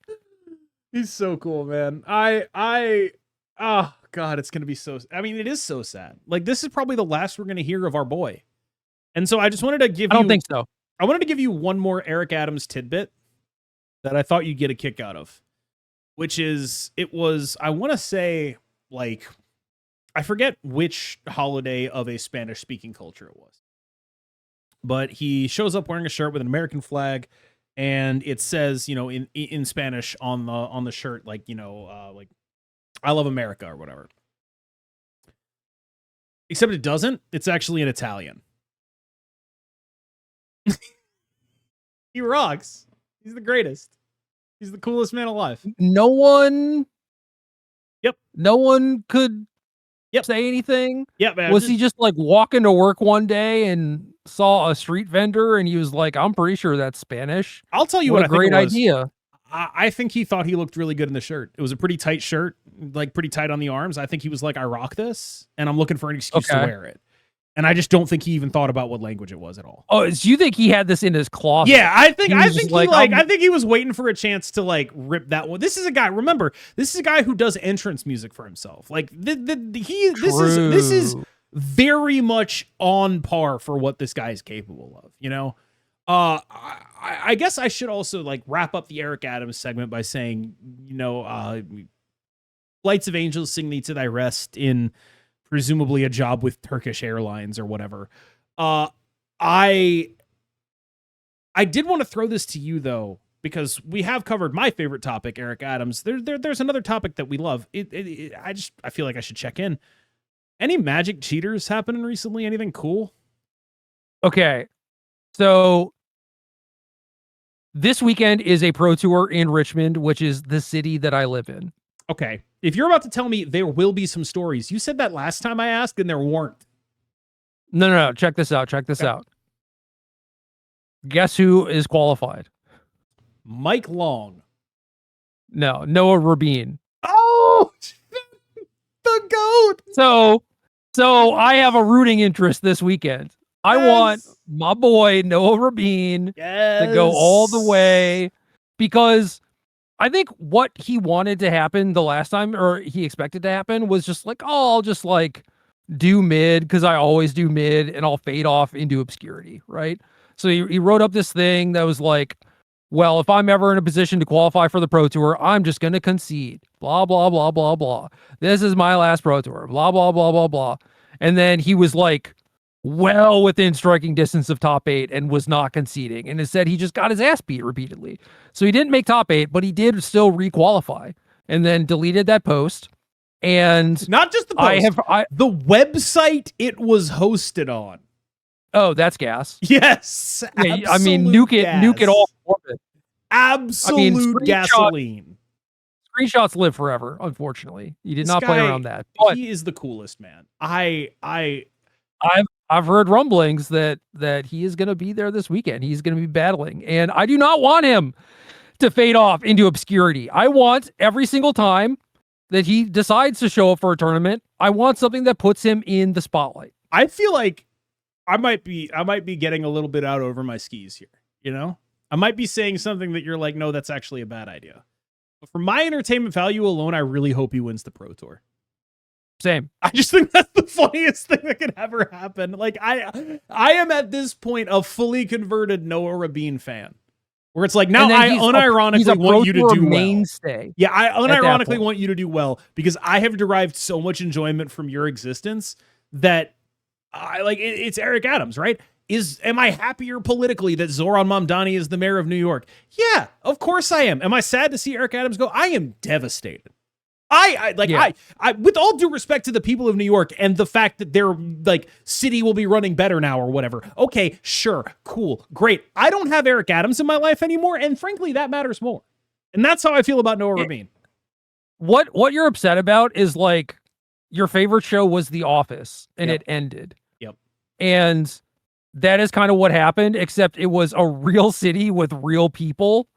[SPEAKER 1] He's so cool, man. Oh God, it's gonna be so. I mean, it is so sad. Like this is probably the last we're gonna hear of our boy, and so I just wanted to give.
[SPEAKER 2] I don't think so.
[SPEAKER 1] I wanted to give you one more Eric Adams tidbit that I thought you'd get a kick out of, which is I want to say like I forget which holiday of a Spanish speaking culture it was, but he shows up wearing a shirt with an American flag, and it says in Spanish on the shirt like like I love America or whatever. Except it doesn't. It's actually in Italian. He rocks. He's the greatest. He's the coolest man alive.
[SPEAKER 2] No one could say anything.
[SPEAKER 1] Yeah, man.
[SPEAKER 2] Was he just like walking to work one day and saw a street vendor and he was like, I'm pretty sure that's Spanish.
[SPEAKER 1] I'll tell you
[SPEAKER 2] what
[SPEAKER 1] a great
[SPEAKER 2] idea.
[SPEAKER 1] I think he thought he looked really good in the shirt. It was a pretty tight shirt, like pretty tight on the arms. I think he was like, I rock this, and I'm looking for an excuse to wear it. And I just don't think he even thought about what language it was at all.
[SPEAKER 2] Oh, so you think he had this in his closet?
[SPEAKER 1] Yeah, I think he was waiting for a chance to like rip that one. This is a guy. Remember, this is a guy who does entrance music for himself. Like this is very much on par for what this guy is capable of. I guess I should also like wrap up the Eric Adams segment by saying, Lights of Angels Sing Thee to Thy Rest in presumably a job with Turkish Airlines or whatever. I did want to throw this to you though, because we have covered my favorite topic, Eric Adams. There's another topic that we love. I feel like I should check in. Any Magic cheaters happening recently? Anything cool?
[SPEAKER 2] Okay. So this weekend is a pro tour in Richmond, which is the city that I live in.
[SPEAKER 1] Okay. If you're about to tell me there will be some stories, you said that last time I asked and there weren't.
[SPEAKER 2] No. Check this out. Guess who is qualified?
[SPEAKER 1] Mike Long.
[SPEAKER 2] No, Noah Rabin.
[SPEAKER 1] Oh, the GOAT.
[SPEAKER 2] So I have a rooting interest this weekend. I want my boy Noah Rabin to go all the way, because I think what he wanted to happen the last time, or he expected to happen, was just like, oh, I'll just like do mid because I always do mid and I'll fade off into obscurity, right? So he wrote up this thing that was like, well, if I'm ever in a position to qualify for the Pro Tour, I'm just going to concede. Blah, blah, blah, blah, blah. This is my last Pro Tour. Blah, blah, blah, blah, blah. And then he was like well within striking distance of top 8 and was not conceding. And instead, he just got his ass beat repeatedly. So he didn't make top 8, but he did still requalify and then deleted that post. And
[SPEAKER 1] not just the post, the website it was hosted on.
[SPEAKER 2] Oh, that's gas.
[SPEAKER 1] Yes.
[SPEAKER 2] Yeah, I mean, nuke it all.
[SPEAKER 1] Absolute gasoline.
[SPEAKER 2] Screenshots live forever, unfortunately. You did not play around that. But
[SPEAKER 1] he is the coolest, man.
[SPEAKER 2] I've heard rumblings that he is going to be there this weekend. He's going to be battling, and I do not want him to fade off into obscurity. I want every single time that he decides to show up for a tournament, I want something that puts him in the spotlight.
[SPEAKER 1] I feel like I might be getting a little bit out over my skis here, you know? I might be saying something that you're like, no, that's actually a bad idea. But for my entertainment value alone, I really hope he wins the Pro Tour.
[SPEAKER 2] Same.
[SPEAKER 1] I just think that's the funniest thing that could ever happen. Like, I am at this point a fully converted Noah Rabin fan, where it's like, now I unironically want you to do
[SPEAKER 2] mainstay.
[SPEAKER 1] Well. Yeah, I unironically want you to do well because I have derived so much enjoyment from your existence that I like. It's Eric Adams, right? Am I happier politically that Zoran Mamdani is the mayor of New York? Yeah, of course I am. Am I sad to see Eric Adams go? I am devastated. I with all due respect to the people of New York and the fact that their like city will be running better now or whatever. Okay, sure, cool, great. I don't have Eric Adams in my life anymore, and frankly, that matters more. And that's how I feel about Noah Rabin.
[SPEAKER 2] What you're upset about is like your favorite show was The Office and it ended.
[SPEAKER 1] Yep.
[SPEAKER 2] And that is kind of what happened, except it was a real city with real people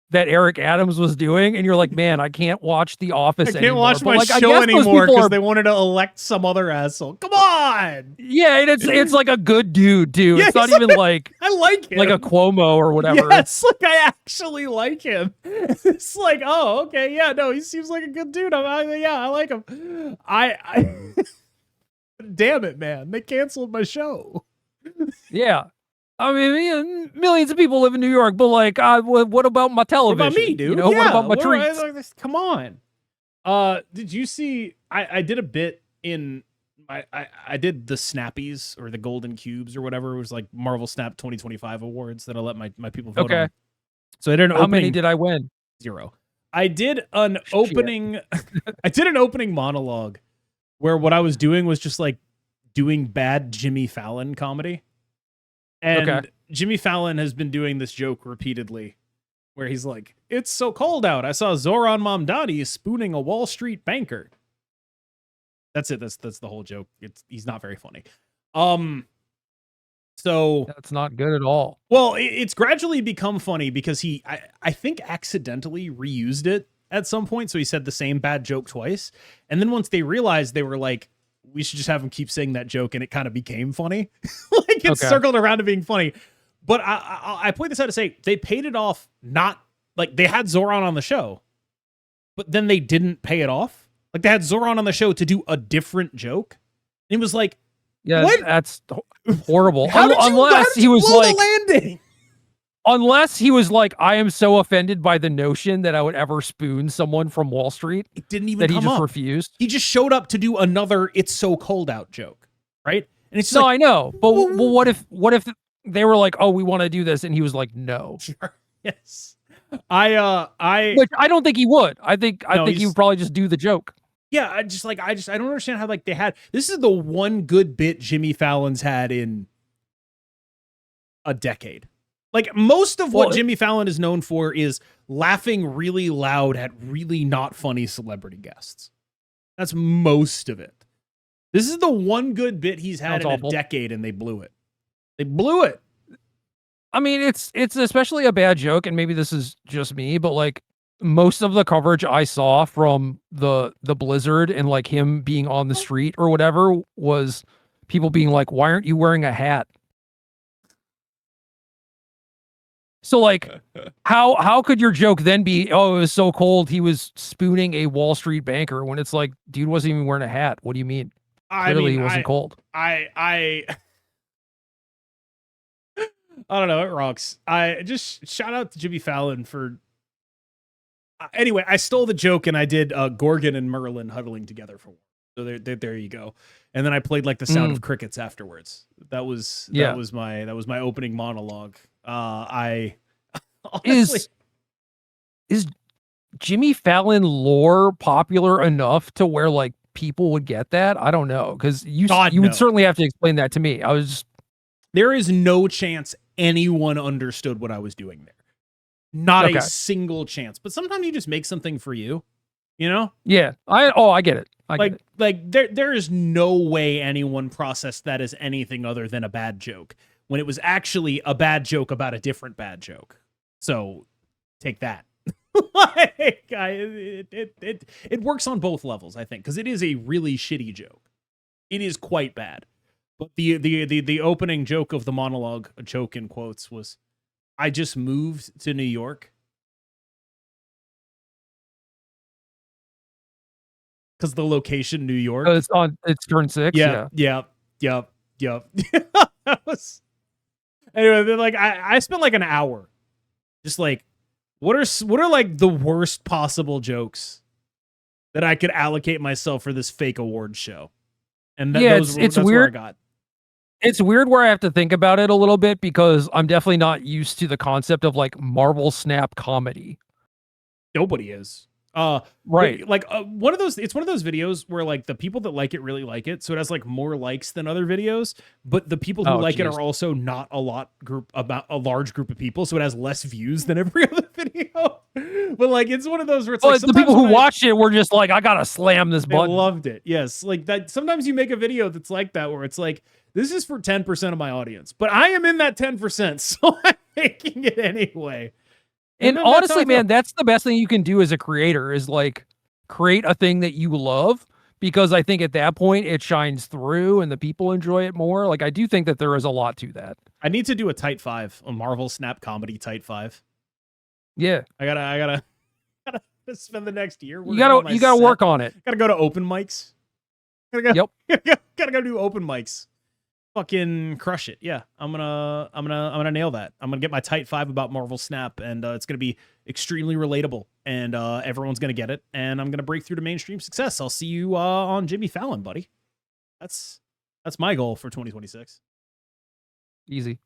[SPEAKER 2] that Eric Adams was doing, and you're like, man, I can't watch The Office anymore.
[SPEAKER 1] I can't watch my show anymore because they wanted to elect some other asshole. Come on!
[SPEAKER 2] Yeah, and it's like a good dude, too. Yeah, it's not even like...
[SPEAKER 1] I like him.
[SPEAKER 2] Like a Cuomo or whatever.
[SPEAKER 1] Yes, like I actually like him. It's like, oh, okay, yeah, no, he seems like a good dude. I like him. Damn it, man. They canceled my show.
[SPEAKER 2] Yeah. I mean, millions of people live in New York, but like, what about my television?
[SPEAKER 1] What about me, dude?
[SPEAKER 2] You know, what about my treats?
[SPEAKER 1] Come on. Did you see? I did a bit in I did the Snappies or the Golden Cubes or whatever. It was like Marvel Snap 2025 awards that I let my people vote on. So I did an opening.
[SPEAKER 2] How many did I win?
[SPEAKER 1] 0. I did an opening. I did an opening monologue where what I was doing was just like doing bad Jimmy Fallon comedy. And Jimmy Fallon has been doing this joke repeatedly where he's like, it's so cold out. I saw Zoran Mamdani spooning a Wall Street banker. That's it. That's the whole joke. He's not very funny. So
[SPEAKER 2] that's not good at all.
[SPEAKER 1] Well, it's gradually become funny because I think accidentally reused it at some point. So he said the same bad joke twice. And then once they realized, they were like, we should just have him keep saying that joke, and it kind of became funny. Like it circled around to being funny. But I point this out to say they paid it off. Not like they had Zoran on the show, but then they didn't pay it off. Like they had Zoran on the show to do a different joke. And it was like,
[SPEAKER 2] yeah,
[SPEAKER 1] what?
[SPEAKER 2] That's horrible.
[SPEAKER 1] Unless he was like landing.
[SPEAKER 2] Unless he was like, I am so offended by the notion that I would ever spoon someone from Wall Street.
[SPEAKER 1] It didn't even
[SPEAKER 2] that
[SPEAKER 1] come
[SPEAKER 2] he just
[SPEAKER 1] up.
[SPEAKER 2] refused.
[SPEAKER 1] He just showed up to do another "It's so cold out" joke, right? And it's
[SPEAKER 2] no, I know, but what if they were like, oh, we want to do this, and he was like, no.
[SPEAKER 1] Sure. Yes. Which I
[SPEAKER 2] don't think he would. I think he would probably just do the joke.
[SPEAKER 1] Yeah, I don't understand how like they had. This is the one good bit Jimmy Fallon's had in a decade. Like most of what Jimmy Fallon is known for is laughing really loud at really not funny celebrity guests. That's most of it. This is the one good bit he's had in a decade, and they blew it. They blew it.
[SPEAKER 2] I mean, it's especially a bad joke, and maybe this is just me, but like most of the coverage I saw from the blizzard and like him being on the street or whatever was people being like, why aren't you wearing a hat? So like, how could your joke then be, oh, it was so cold he was spooning a Wall Street banker, when it's like, dude wasn't even wearing a hat. What do you mean? Clearly he wasn't cold.
[SPEAKER 1] I don't know. It rocks. I just shout out to Jimmy Fallon for. Anyway, I stole the joke and I did Gorgon and Merlin huddling together for one. So there you go. And then I played like the sound of crickets afterwards. That was my opening monologue. I honestly,
[SPEAKER 2] is Jimmy Fallon lore popular enough to where like people would get that? I don't know, because you would certainly have to explain that to me.
[SPEAKER 1] There is no chance anyone understood what I was doing there. Not a single chance. But sometimes you just make something for you, you know?
[SPEAKER 2] Yeah. I get it.
[SPEAKER 1] There is no way anyone processed that as anything other than a bad joke, when it was actually a bad joke about a different bad joke. So take that. It works on both levels, I think, because it is a really shitty joke. It is quite bad. But the opening joke of the monologue, a joke in quotes, was, I just moved to New York. Because the location, New York.
[SPEAKER 2] Oh, it's turn 6.
[SPEAKER 1] Yeah. That was, anyway, then like I spent like an hour just like, what are like the worst possible jokes that I could allocate myself for this fake award show? And that's weird. Where I got.
[SPEAKER 2] It's weird where I have to think about it a little bit, because I'm definitely not used to the concept of like Marvel Snap comedy.
[SPEAKER 1] Nobody is.
[SPEAKER 2] Right.
[SPEAKER 1] Like one of those videos where like the people that like it really like it, so it has like more likes than other videos, but the people who like it are also not a large group of people, so it has less views than every other video. But like it's one of those where it's like
[SPEAKER 2] the people who watched it were just like, I gotta slam this button.
[SPEAKER 1] I loved it. Yes, like that. Sometimes you make a video that's like that, where it's like, this is for 10% of my audience, but I am in that 10%, so I'm making it anyway.
[SPEAKER 2] And honestly, man, that's the best thing you can do as a creator, is like create a thing that you love, because I think at that point it shines through and the people enjoy it more. Like, I do think that there is a lot to that.
[SPEAKER 1] I need to do a tight 5, a Marvel Snap comedy tight 5.
[SPEAKER 2] Yeah.
[SPEAKER 1] I gotta spend the next year.
[SPEAKER 2] You gotta work on it.
[SPEAKER 1] Gotta go to open mics. Gotta go do open mics. Fucking crush it. Yeah, I'm gonna nail that. I'm gonna get my tight 5 about Marvel Snap, and it's gonna be extremely relatable, and everyone's gonna get it, and I'm gonna break through to mainstream success. I'll see you on Jimmy Fallon, buddy. That's my goal for 2026.
[SPEAKER 2] Easy.